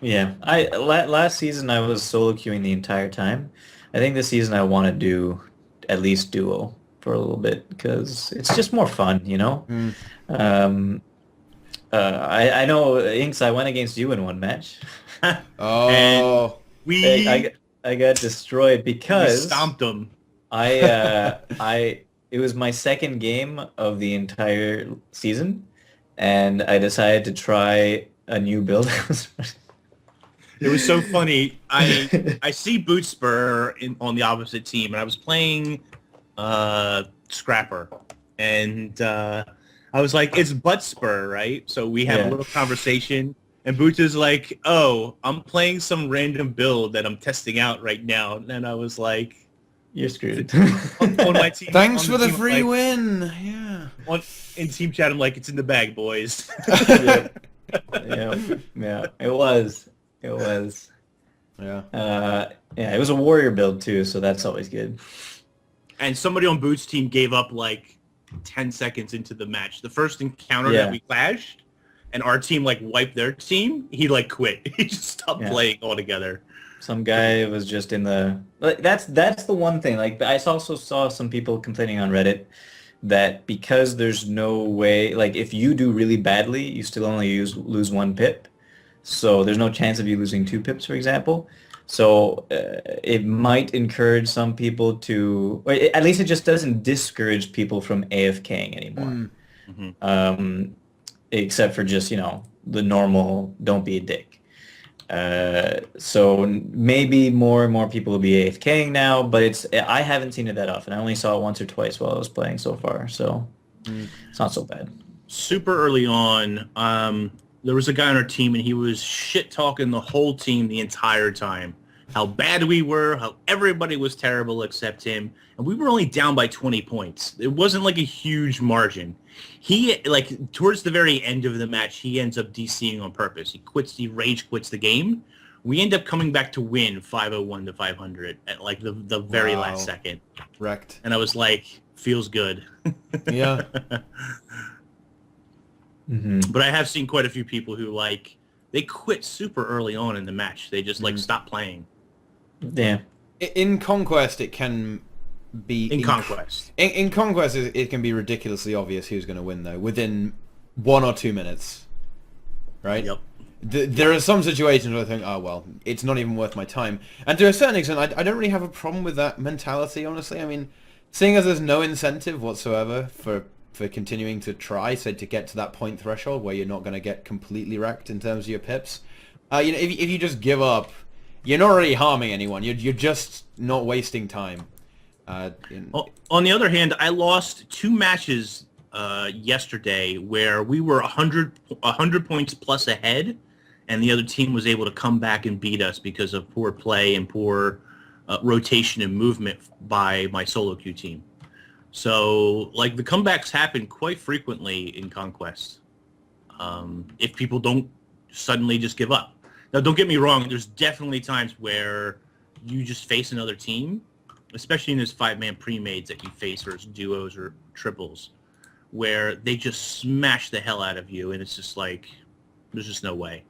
Yeah, last season I was solo queuing the entire time. I think this season I want to do at least duo for a little bit because it's just more fun, I know, Inks, I went against you in one match. Oh. And I got destroyed We because stomped them. it was my second game of the entire season, and I decided to try a new build. It was so funny. I see Bootspur on the opposite team, and I was playing Scrapper, and I was like, "It's Buttspur, right?" So we have a little conversation, and Boots is like, "Oh, I'm playing some random build that I'm testing out right now," and I was like, You're screwed. on my team. Thanks on for the team, free like, win. Yeah. in team chat, I'm like, "It's in the bag, boys." Yeah, it was. Yeah. Yeah, it was a warrior build too, so that's always good. And somebody on Boots' team gave up like 10 seconds into the match. The first encounter that we clashed, and our team like wiped their team, he like quit. He just stopped playing altogether. Some guy was just in the... That's the one thing. Like, I also saw some people complaining on Reddit that because there's no way... Like, if you do really badly, you still only lose 1 pip. So there's no chance of you losing 2 pips, for example. So it might encourage some people to... Or at least it just doesn't discourage people from AFKing anymore. Except for just, the normal don't be a dick. So maybe more and more people will be AFKing now, but I haven't seen it that often. I only saw it once or twice while I was playing so far, so it's not so bad. Super early on, there was a guy on our team, and he was shit-talking the whole team the entire time. How bad we were, how everybody was terrible except him, and we were only down by 20 points. It wasn't like a huge margin. He, like, towards the very end of the match, he ends up DCing on purpose. He rage quits the game. We end up coming back to win 501 to 500 at, like, the very last second. Wrecked. And I was like, feels good. Yeah. But I have seen quite a few people who, like, they quit super early on in the match. They just, like, stopped playing. Yeah. In Conquest, it can be... In Conquest. In Conquest, it can be ridiculously obvious who's going to win, though, within 1 or 2 minutes. Right? Yep. There are some situations where I think, oh, well, it's not even worth my time. And to a certain extent, I don't really have a problem with that mentality, honestly. I mean, seeing as there's no incentive whatsoever for continuing to try, so to get to that point threshold where you're not going to get completely wrecked in terms of your pips. If you just give up, you're not really harming anyone. You're just not wasting time. On the other hand, I lost 2 matches yesterday where we were 100 points plus ahead, and the other team was able to come back and beat us because of poor play and poor rotation and movement by my solo queue team. So, like, the comebacks happen quite frequently in Conquest if people don't suddenly just give up. Now, don't get me wrong, there's definitely times where you just face another team, especially in those 5-man pre-mades that you face versus duos or triples, where they just smash the hell out of you, and it's just like, there's just no way.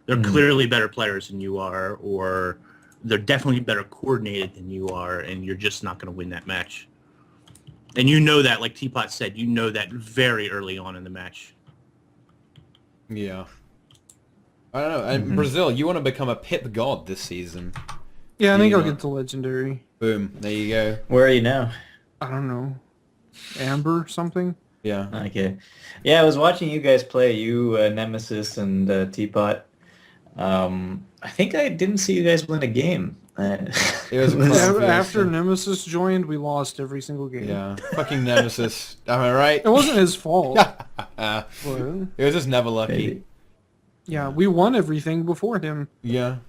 They're clearly better players than you are, or they're definitely better coordinated than you are, and you're just not going to win that match. And you know that, like Teapot said, you know that very early on in the match. Yeah. I don't know. And Brazil, you want to become a pip god this season. Yeah, I think I'll get to legendary. Boom. There you go. Where are you now? I don't know. Amber something? Yeah. Okay. Yeah, I was watching you guys play, Nemesis and Teapot. I think I didn't see you guys win a game. It was After Nemesis joined, we lost every single game. Yeah. Fucking Nemesis. Am I right? It wasn't his fault. It was just never lucky. Maybe. Yeah, we won everything before him. Yeah.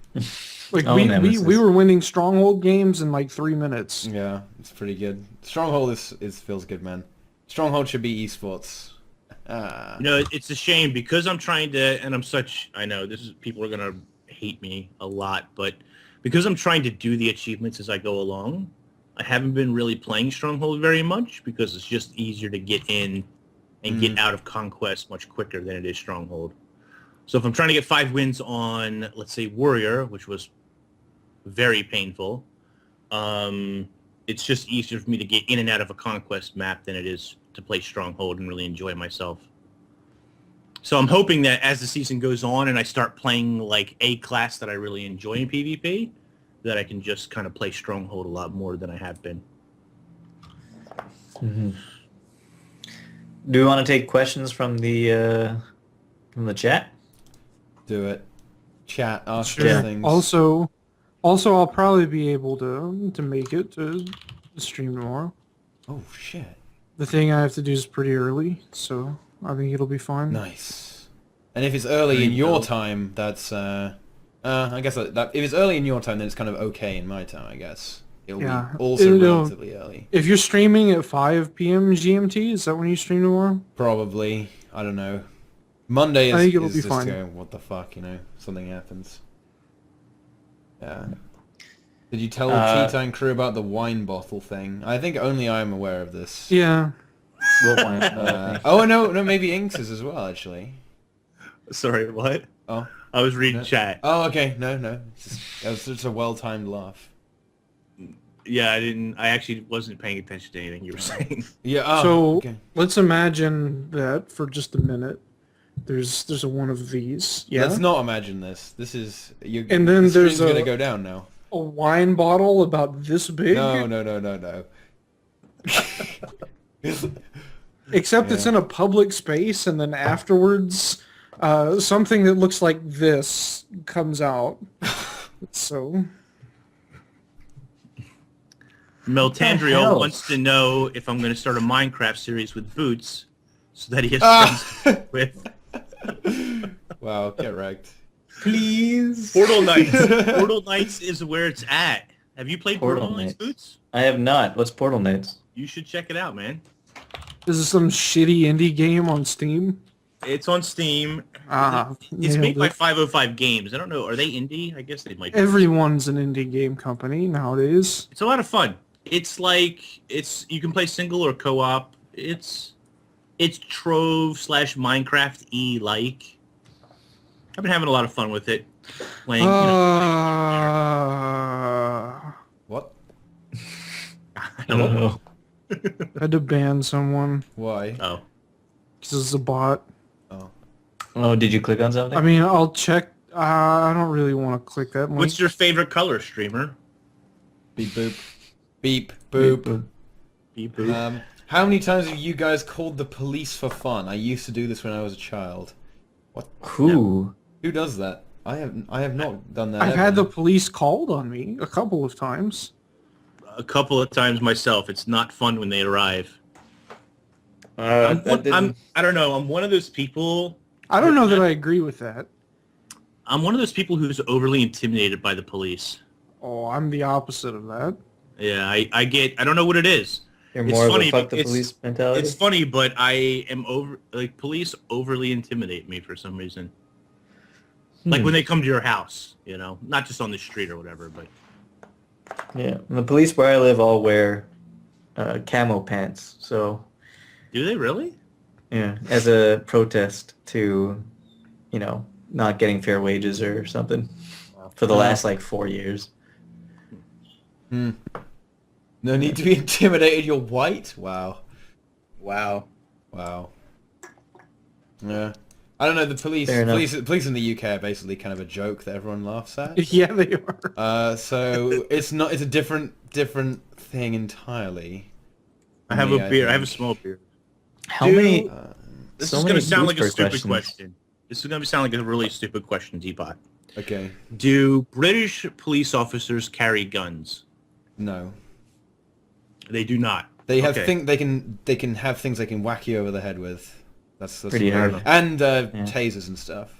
Like Nemesis. we were winning Stronghold games in like 3 minutes. Yeah, it's pretty good. Stronghold is feels good, man. Stronghold should be esports. It's a shame because I'm trying to, and I know people are gonna hate me a lot, but because I'm trying to do the achievements as I go along, I haven't been really playing Stronghold very much because it's just easier to get in and get out of Conquest much quicker than it is Stronghold. So if I'm trying to get 5 wins on, let's say, Warrior, which was very painful, it's just easier for me to get in and out of a Conquest map than it is to play Stronghold and really enjoy myself. So I'm hoping that as the season goes on and I start playing like a class that I really enjoy in PvP, that I can just kind of play Stronghold a lot more than I have been. Mm-hmm. Do we want to take questions from the chat? Do it. Chat, ask Sure. us things. Also, I'll probably be able to make it to stream tomorrow. Oh, shit. The thing I have to do is pretty early, so I think it'll be fine. Nice. And if it's early in your time, that's, I guess that if it's early in your time, then it's kind of okay in my time, I guess. It'll be also relatively early. If you're streaming at 5 p.m. GMT, is that when you stream tomorrow? Probably. I don't know. Monday I think it'll is be just fine. going, what the fuck, you know? Something happens. Yeah. Did you tell the TeaTime crew about the wine bottle thing? I think only I'm aware of this. Yeah. Oh, no, maybe Inks is as well, actually. Sorry, what? Oh. I was reading chat. Oh, okay. No. That was just a well-timed laugh. Yeah, I actually wasn't paying attention to anything you were saying. Yeah. Oh, So okay. let's imagine that for just a minute, there's a one of these. Yeah. Let's not imagine this. This is And then the there's stream's gonna go down now. a wine bottle about this big. No. Except it's in a public space, and then afterwards, something that looks like this comes out. So. Meltandriel wants to know if I'm going to start a Minecraft series with Boots, so that he has friends with. Wow, get wrecked. Please. Portal Knights. Portal Knights is where it's at. Have you played Portal Knights, Boots? I have not. What's Portal Knights? You should check it out, man. This is some shitty indie game on Steam. It's on Steam. It's made by 505 Games. I don't know. Are they indie? I guess they might be. Everyone's an indie game company nowadays. It's a lot of fun. It's like you can play single or co-op. It's Trove / Minecraft like. I've been having a lot of fun with it. Playing. What? I don't know. Had to ban someone Why? Oh. because it's a bot. Oh, did you click on something? I mean, I'll check. I don't really want to click that link. What's your favorite color, streamer? Beep boop. Beep boop. Beep boop. How many times have you guys called the police for fun? I used to do this when I was a child. What? Who? Who does that? I have not done that. I've ever. had the police called on me a couple of times. A couple of times myself. It's not fun when they arrive. I don't know. I'm one of those people. I don't know that I agree with that. I'm one of those people who's overly intimidated by the police. Oh, I'm the opposite of that. Yeah, I don't know what it is. You're It's more funny, of a fuck the it's- police mentality? It's funny, but I am police overly intimidate me for some reason. Like when they come to your house, you know, not just on the street or whatever, but. Yeah, and the police where I live all wear camo pants, so... Do they really? Yeah, as a protest to, you know, not getting fair wages or something for the last, 4 years. No need to be intimidated, you're white? Wow. Yeah. I don't know, the police in the UK are basically kind of a joke that everyone laughs at. Yeah, they are. So it's a different thing entirely. I have a beer. I have a small beer. How many... This so is many going to sound like a booster stupid questions. question. This is going to sound like a really stupid question, Teapot. Okay. Do British police officers carry guns? No. They do not. They have Okay. they can have things they can whack you over the head with. That's Pretty weird. hard. And tasers and stuff.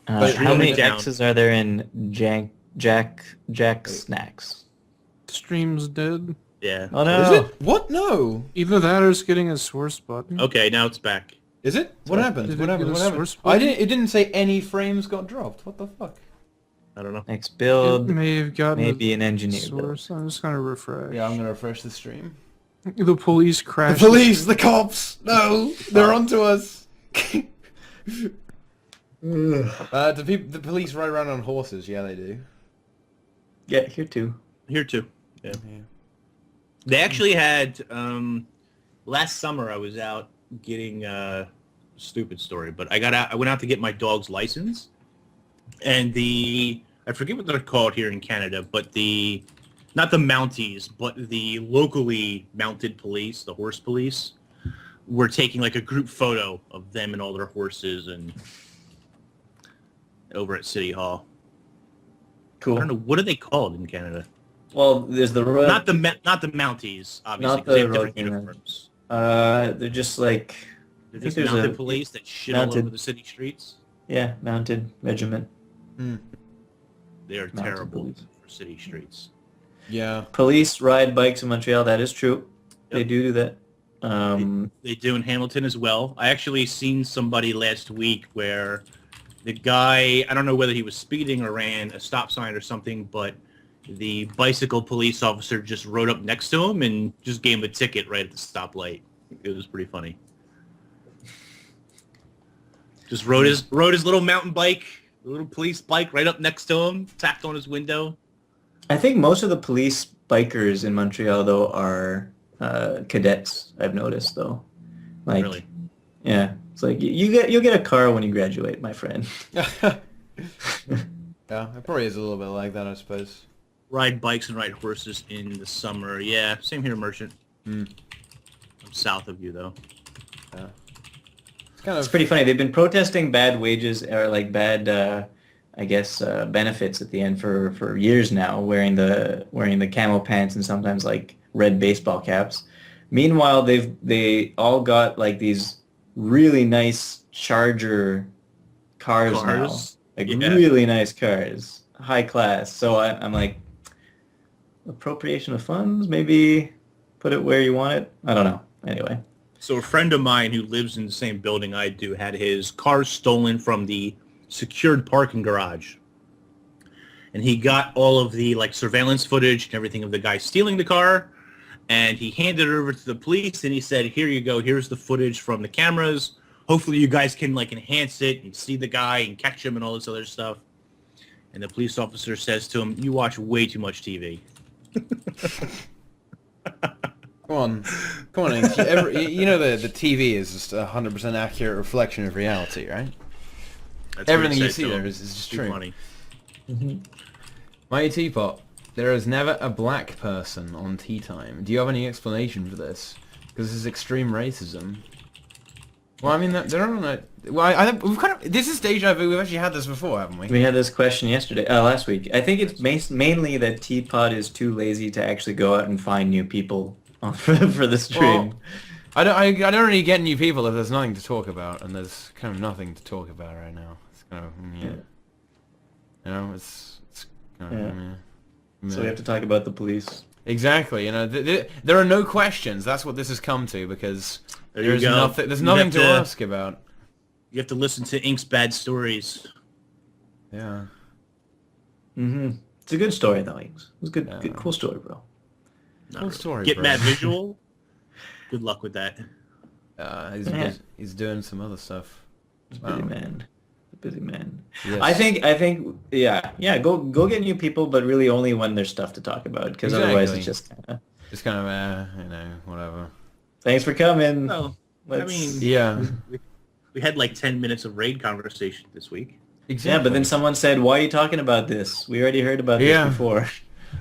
how really many down. X's are there in Jack Snacks? Stream's dead. Yeah. Oh no! Is it? What? No. Either that or it's getting a source button. Okay, now it's back. Is it? What happened? Did What it happened? get What a happened? source I button? didn't. It didn't say any frames got dropped. What the fuck? I don't know. Next It build, may have gotten maybe an a engineer build. source. I'm just gonna refresh. Yeah, I'm gonna refresh the stream. The police The crashed. police, the cops. No, they're onto us. The police ride around on horses. Yeah, they do. Yeah, here too. Here too. Yeah. They actually had last summer. I was out getting stupid story, but I went out to get my dog's license, and I I forget what they're called here in Canada, but not the Mounties, but the locally mounted police, the horse police, were taking like a group photo of them and all their horses and over at City Hall. Cool. I don't know, what are they called in Canada? Well, there's the royal. Not the Mounties, obviously, Not because they the have different Royal uniforms. They're just like. They're I think just there's mounted a- police that shit all mounted- over the city streets. Yeah, mounted regiment. They are Mounted terrible police. for city streets. Yeah. Police ride bikes in Montreal. That is true. They Yep. do that. They do in Hamilton as well. I actually seen somebody last week where the guy, I don't know whether he was speeding or ran a stop sign or something, but the bicycle police officer just rode up next to him and just gave him a ticket right at the stoplight. It was pretty funny. Just rode his little mountain bike, the little police bike right up next to him, tapped on his window. I think most of the police bikers in Montreal though are cadets. I've noticed though. Like, Really. yeah, it's like you'll get a car when you graduate, my friend. Yeah, it probably is a little bit like that, I suppose. Ride bikes and ride horses in the summer. Yeah, same here, Merchant. I'm south of you, though. Yeah. It's kind It's of pretty funny. They've been protesting bad wages or like bad, I guess, benefits at the end for years now, wearing the camo pants and sometimes like red baseball caps. Meanwhile, they all got like these really nice Charger cars now, like Yeah. really nice cars, high class. So I'm like, appropriation of funds, maybe put it where you want it. I don't know. Anyway. So a friend of mine who lives in the same building I do had his car stolen from the secured parking garage. And he got all of the like surveillance footage and everything of the guy stealing the car. And he handed it over to the police and he said, here you go. Here's the footage from the cameras. Hopefully you guys can like enhance it and see the guy and catch him and all this other stuff. And the police officer says to him, you watch way too much TV. Come on, Inks. You know the TV is just a 100% accurate reflection of reality, right? That's what he Everything you said see to there him. is just Too true. funny. MightyTeapot, there is never a black person on Tea Time. Do you have any explanation for this? Because this is extreme racism. Well, I mean, they're on a... Well, I think we've kind of... This is deja vu. We've actually had this before, haven't we? We had this question last week. I think it's mainly that Teapot is too lazy to actually go out and find new people for the stream. Well, I don't really get new people if there's nothing to talk about, and there's kind of nothing to talk about right now. It's kind of... Yeah. You know, it's kind of... Yeah. So we have to talk about the police. Exactly. You know, there are no questions. That's what this has come to, because There you there's go. nothing. There's You nothing have to to- ask about. You have to listen to Ink's bad stories. Yeah. It's a good story though. It was good, Yeah. good, cool story, bro. Not Cool really. story, Get bro. mad visual. Good luck with that. Yeah. He's doing some other stuff. Busy man. Busy man. Yes. I think, yeah. Go get new people, but really only when there's stuff to talk about, because otherwise it's Exactly. just. Just kind of, whatever. Thanks for coming. Well, I mean, Yeah. we had like 10 minutes of raid conversation this week. Exactly. Yeah, but then someone said, "Why are you talking about this? We already heard about Yeah. this before."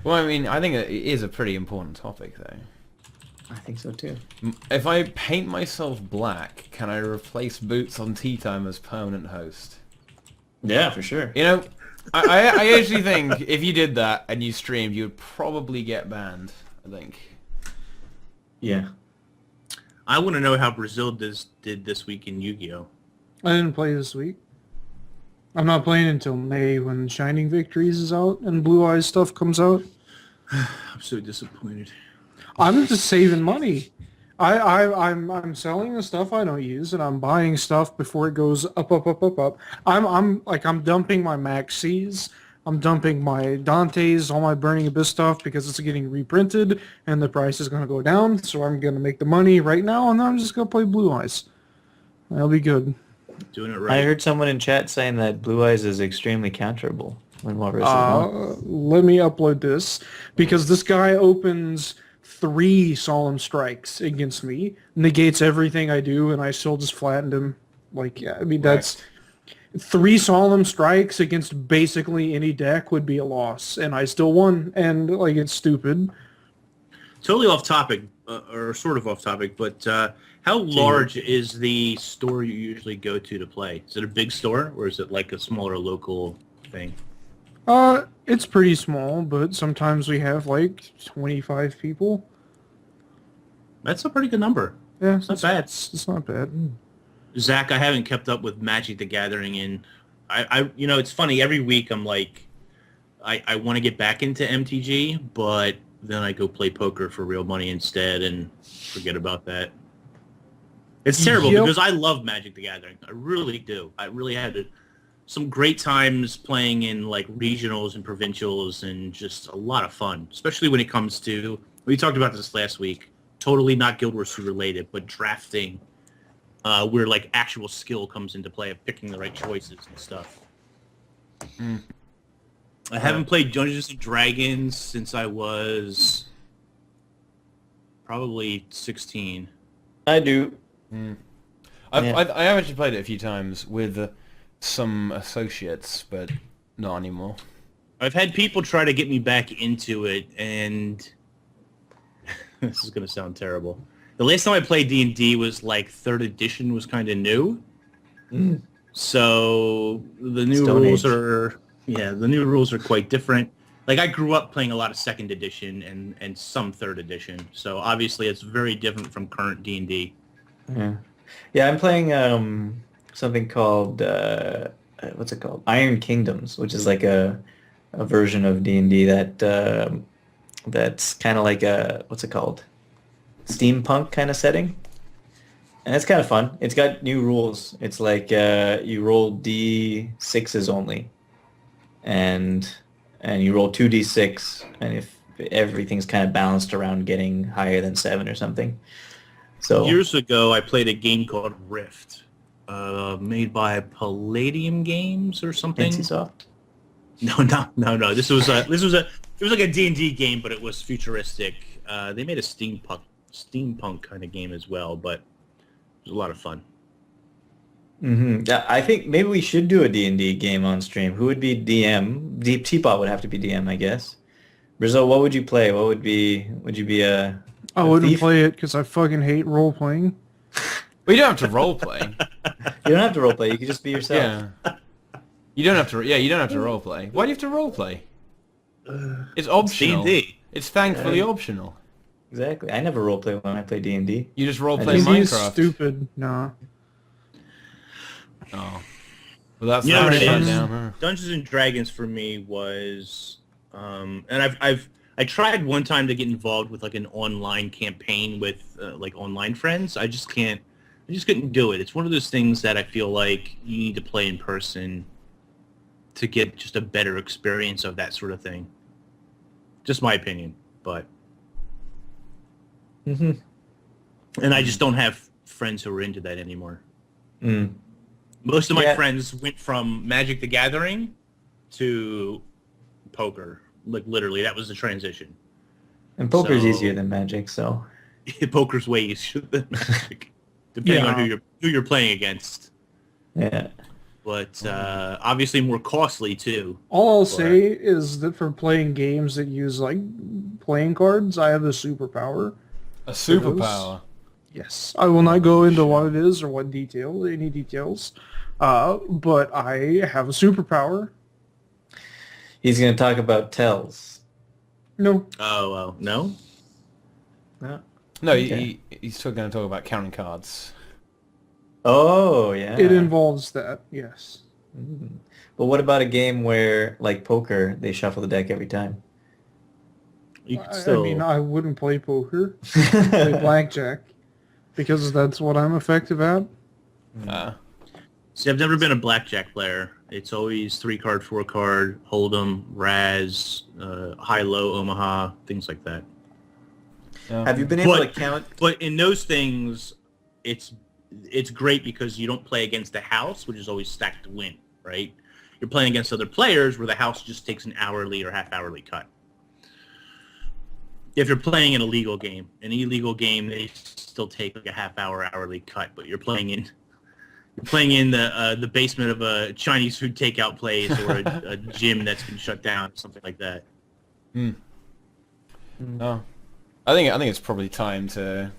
Well, I mean, I think it is a pretty important topic, though. I think so too. If I paint myself black, can I replace Boots on Tea Time as permanent host? Yeah, for sure. You know, I actually think if you did that and you streamed, you would probably get banned, I think. Yeah. I want to know how Brazil did this week in Yu-Gi-Oh! I didn't play this week. I'm not playing until May when Shining Victories is out and Blue Eyes stuff comes out. I'm so disappointed. I'm just saving money. I'm selling the stuff I don't use and I'm buying stuff before it goes up. I'm dumping my Maxis. I'm dumping my Dantes, all my Burning Abyss stuff because it's getting reprinted and the price is going to go down. So I'm going to make the money right now and then I'm just going to play Blue Eyes. That'll be good. Doing it I right. heard someone in chat saying that Blue Eyes is extremely counterable when Walrus is on. Let me upload this because this guy opens 3 solemn strikes against me, negates everything I do, and I still just flattened him. Like, yeah, I mean, that's 3 solemn strikes against basically any deck would be a loss, and I still won. And like, it's stupid. Totally off topic, or sort of off topic, but how large is the store you usually go to play? Is it a big store, or is it like a smaller local thing? It's pretty small, but sometimes we have like 25 people. That's a pretty good number. Yeah, It's not bad. It's not bad. Zach, I haven't kept up with Magic the Gathering, and I it's funny. Every week I'm like, I want to get back into MTG, but then I go play poker for real money instead and forget about that. It's terrible because I love Magic the Gathering. I really do. I really had some great times playing in like regionals and provincials and just a lot of fun, especially when it comes to, we talked about this last week, totally not Guild Wars 2 related, but drafting, where like actual skill comes into play of picking the right choices and stuff. I haven't played Dungeons and Dragons since I was probably 16. I do. I have actually played it a few times with some associates, but not anymore. I've had people try to get me back into it, and this is going to sound terrible. The last time I played D&D was like 3rd edition was kind of new. So the new rules are... Yeah, the new rules are quite different. Like, I grew up playing a lot of 2nd edition and some 3rd edition, so obviously it's very different from current D&D. Yeah, I'm playing something called, what's it called? Iron Kingdoms, which is like a version of D&D that's kind of like a, what's it called? Steampunk kind of setting. And it's kind of fun. It's got new rules. It's like you roll D6s only. And you roll 2d6, and if everything's kind of balanced around getting higher than 7 or something. So years ago, I played a game called Rift, made by Palladium Games or something. NCSoft? No. This was it was like a D&D game, but it was futuristic. They made a steampunk kind of game as well, but it was a lot of fun. Yeah, I think maybe we should do a D&D game on stream. Who would be DM? Teapot would have to be DM, I guess. Rizzo, what would you play? Would you be a I wouldn't thief? play it because I fucking hate role playing. Well, you don't have to role play. You don't have to roleplay. You can just be yourself. Yeah. You don't have to. Yeah, you don't have to role play. Why do you have to role play? It's optional. D&D. It's thankfully optional. Exactly. I never roleplay when I play D&D. You just role play D&D is Minecraft. stupid. Nah. Oh. Well, that's You know what it shut is? down, huh? Dungeons and Dragons for me was, and I tried one time to get involved with like an online campaign with like online friends. I just couldn't do it. It's one of those things that I feel like you need to play in person to get just a better experience of that sort of thing. Just my opinion, but. And I just don't have friends who are into that anymore. Most of my friends went from Magic the Gathering to poker. Like, literally, that was the transition. And poker's easier than Magic, so... Poker's way easier than Magic, depending on who you're playing against. Yeah. But obviously more costly, too. All I'll say is that for playing games that use, like, playing cards, I have a superpower. A superpower. Yes. I will not go into what it is or what any details. But I have a superpower. He's going to talk about tells. No. Oh, no? No. No, Okay. he's still going to talk about counting cards. Oh, yeah. It involves that, yes. But what about a game where, like poker, they shuffle the deck every time? You could I still... mean, I wouldn't play poker. I play blackjack. Because that's what I'm effective at. See, I've never been a blackjack player. It's always 3-card, 4-card, Hold'em, Raz, High-Low, Omaha, things like that. Have you been able to count? But in those things, it's great because you don't play against the house, which is always stacked to win, right? You're playing against other players where the house just takes an hourly or half-hourly cut. If you're playing an illegal game, they still take like a half-hour, hourly cut, but you're playing in You're playing in the basement of a Chinese food takeout place or a gym that's been shut down, something like that. Oh, I think it's probably time to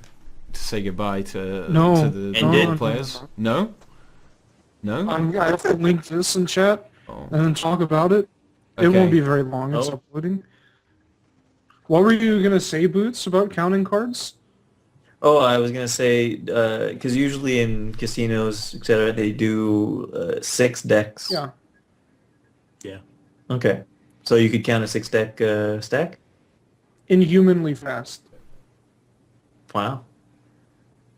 say goodbye to the End it. players. No. I have to link this in chat Oh. and then talk about it. It Okay. won't be very long. It's Oh. uploading. What were you gonna say, Boots, about counting cards? Oh, I was gonna say because usually in casinos, etc., they do 6 decks. Yeah. Yeah. Okay, so you could count a 6-deck stack. Inhumanly fast. Wow.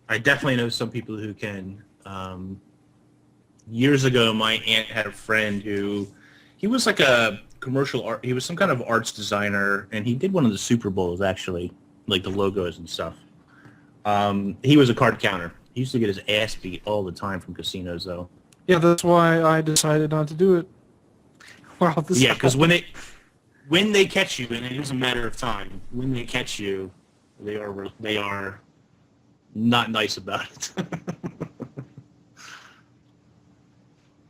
I definitely know some people who can. Years ago, my aunt had a friend who, he was like a commercial art. He was some kind of arts designer, and he did one of the Super Bowls actually, like the logos and stuff. He was a card counter. He used to get his ass beat all the time from casinos, though. Yeah, that's why I decided not to do it. Wow, this Yeah, because when they catch you, and it is a matter of time, when they catch you, they are not nice about it.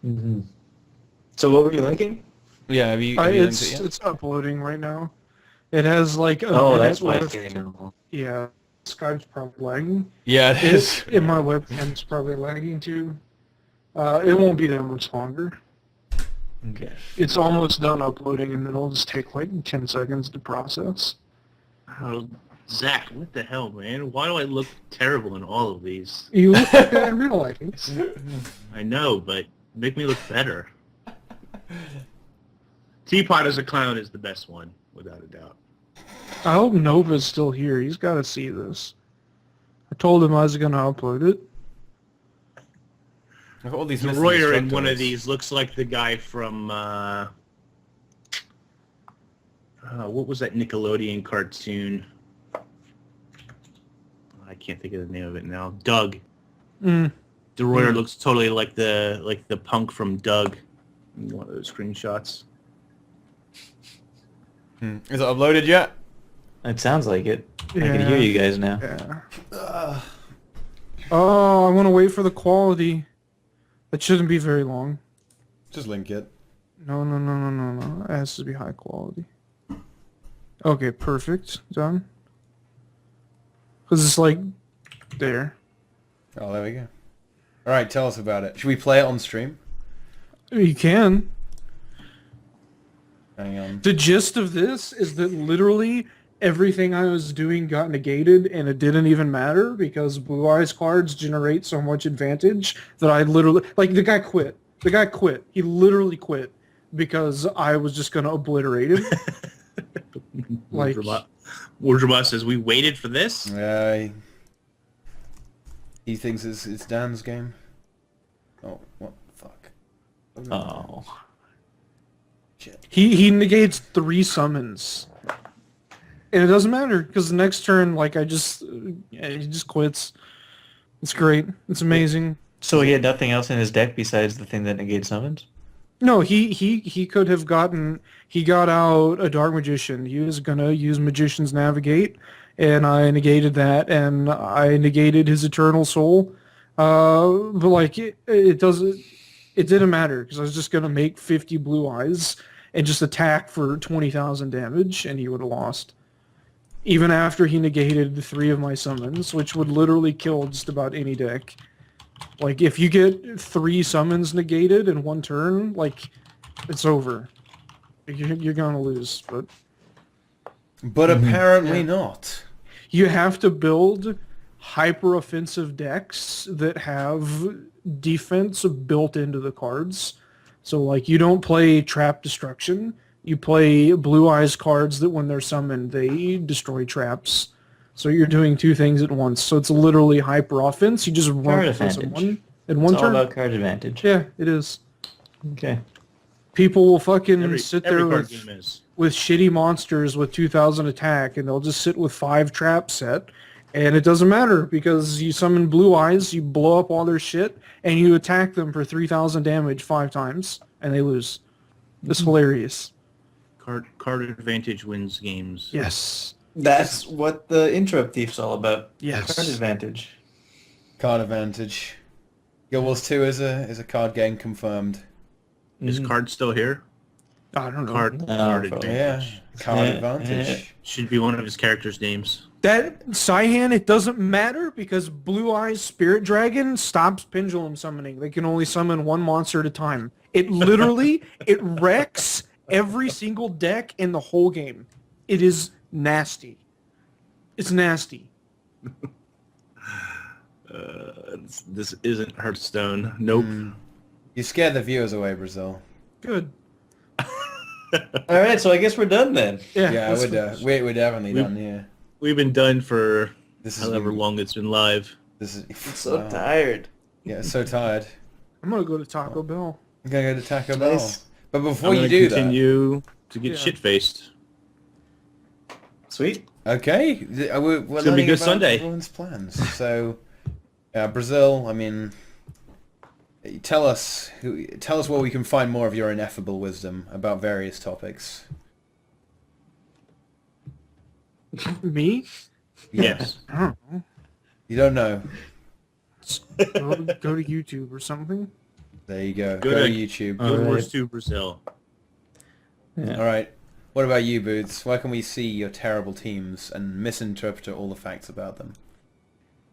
Mm-hmm. So what were you linking? Yeah, have you linked it's it yet? it's uploading right now. It has like a Oh, minute that's why left. it's getting normal. Yeah, Skype's probably lagging. Yeah, it is. In my webcam's probably lagging too. It won't be that much longer. Okay. It's almost done uploading, and it'll just take like 10 seconds to process. Oh, Zach, what the hell, man? Why do I look terrible in all of these? You look like that in real life. I know, but make me look better. Teapot as a clown is the best one, without a doubt. I hope Nova's still here. He's got to see this. I told him I was going to upload it. I've got all these missing Royer in extractors. one of these looks like the guy from, what was that Nickelodeon cartoon? I can't think of the name of it now. Doug. DeRoyer looks totally like the punk from Doug in one of those screenshots. Is it uploaded yet? It sounds like it. I Yeah. can hear you guys now. Yeah. Oh, I want to wait for the quality. That shouldn't be very long. Just link it. No. It has to be high quality. Okay, perfect. Done. Because it's like there. Oh, there we go. All right, tell us about it. Should we play it on stream? You can. Hang on. The gist of this is that literally everything I was doing got negated, and it didn't even matter because Blue Eyes cards generate so much advantage that I literally... Like, the guy quit. He literally quit because I was just going to obliterate him. Like... Wardrobot says, we waited for this? Yeah. He thinks it's Dan's game. Oh, what the fuck? Oh. Shit. He negates 3 summons. And it doesn't matter, because the next turn, like, he just quits. It's great. It's amazing. So he had nothing else in his deck besides the thing that negates summons? No, he could have gotten... He got out a Dark Magician. He was going to use Magician's Navigate, and I negated that, and I negated his Eternal Soul. But, like, it didn't matter, because I was just going to make 50 Blue Eyes and just attack for 20,000 damage, and he would have lost. Even after he negated 3 of my summons, which would literally kill just about any deck. Like, if you get 3 summons negated in one turn, like, it's over. You're gonna lose, But apparently not. you have to build hyper-offensive decks that have defense built into the cards. So, like, you don't play Trap Destruction. You play Blue Eyes cards that when they're summoned, they destroy traps. So you're doing 2 things at once. So it's literally hyper-offense. You just Card run for advantage. someone in one It's all turn. about card advantage. Yeah, it is. Okay. People will fucking Every sit there card with game is. shitty monsters with 2,000 attack, and they'll just sit with 5 traps set, and it doesn't matter because you summon Blue Eyes, you blow up all their shit, and you attack them for 3,000 damage 5 times, and they lose. It's hilarious. Card advantage wins games. Yes. That's what the Interrupt Thief's all about. Yes. Card advantage. Card advantage. Guild Wars 2 is a card game confirmed. Is card still here? I don't know. Card advantage. Yeah, card advantage. Should be one of his characters' names. That Cyan, it doesn't matter because Blue Eyes Spirit Dragon stops pendulum summoning. They can only summon one monster at a time. It literally, it wrecks every single deck in the whole game. It is nasty. It's nasty. This isn't Hearthstone. Nope. You scared the viewers away, Brazil. Good. All right, so I guess we're done then. Yeah, we're definitely done here. We've been done for This is however long it's been live. This is I'm so tired. Yeah, so tired. I'm going to go to Taco Bell. I'm gonna go to Taco Nice. Bell. But before I'm you gonna do continue to get Yeah. shit-faced. Sweet. that, okay, we're It's gonna be learning good about Sunday. everyone's plans. So, Brazil, I mean, tell us where we can find more of your ineffable wisdom about various topics. Me? Yes. I don't know. You don't know. Go to YouTube or something. There you go. Go Go to to- YouTube. Guild Alright. Wars 2 Brazil. Yeah. All right. What about you, Boots? Where can we see your terrible teams and misinterpret all the facts about them?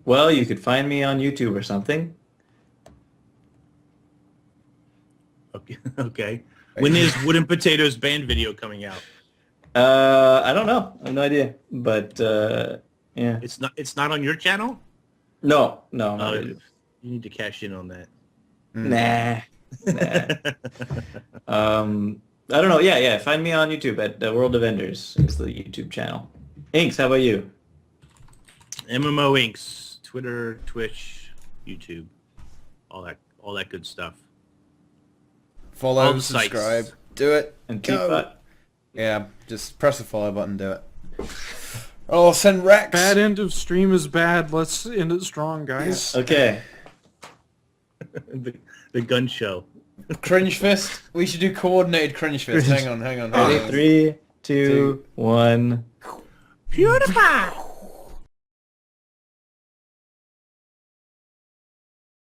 Well, you could find me on YouTube or something. Okay. Okay. When is Wooden Potatoes band video coming out? I don't know. I have no idea. But yeah. It's not on your channel? No, not Oh, really. you need to cash in on that. Nah. I don't know. Yeah. Find me on YouTube at World of Enders is the YouTube channel. Inks, how about you? MMO Inks, Twitter, Twitch, YouTube, all that good stuff. Follow, All the sites. subscribe, do it. And Go. Teapot. Yeah, just press the follow button, do it. Oh, send Rex. Bad end of stream is bad. Let's end it strong, guys. Okay. the gun show. Cringe fist. We should do coordinated cringe fist. Hang on. Ready? 3, 2, 1. PewDiePie!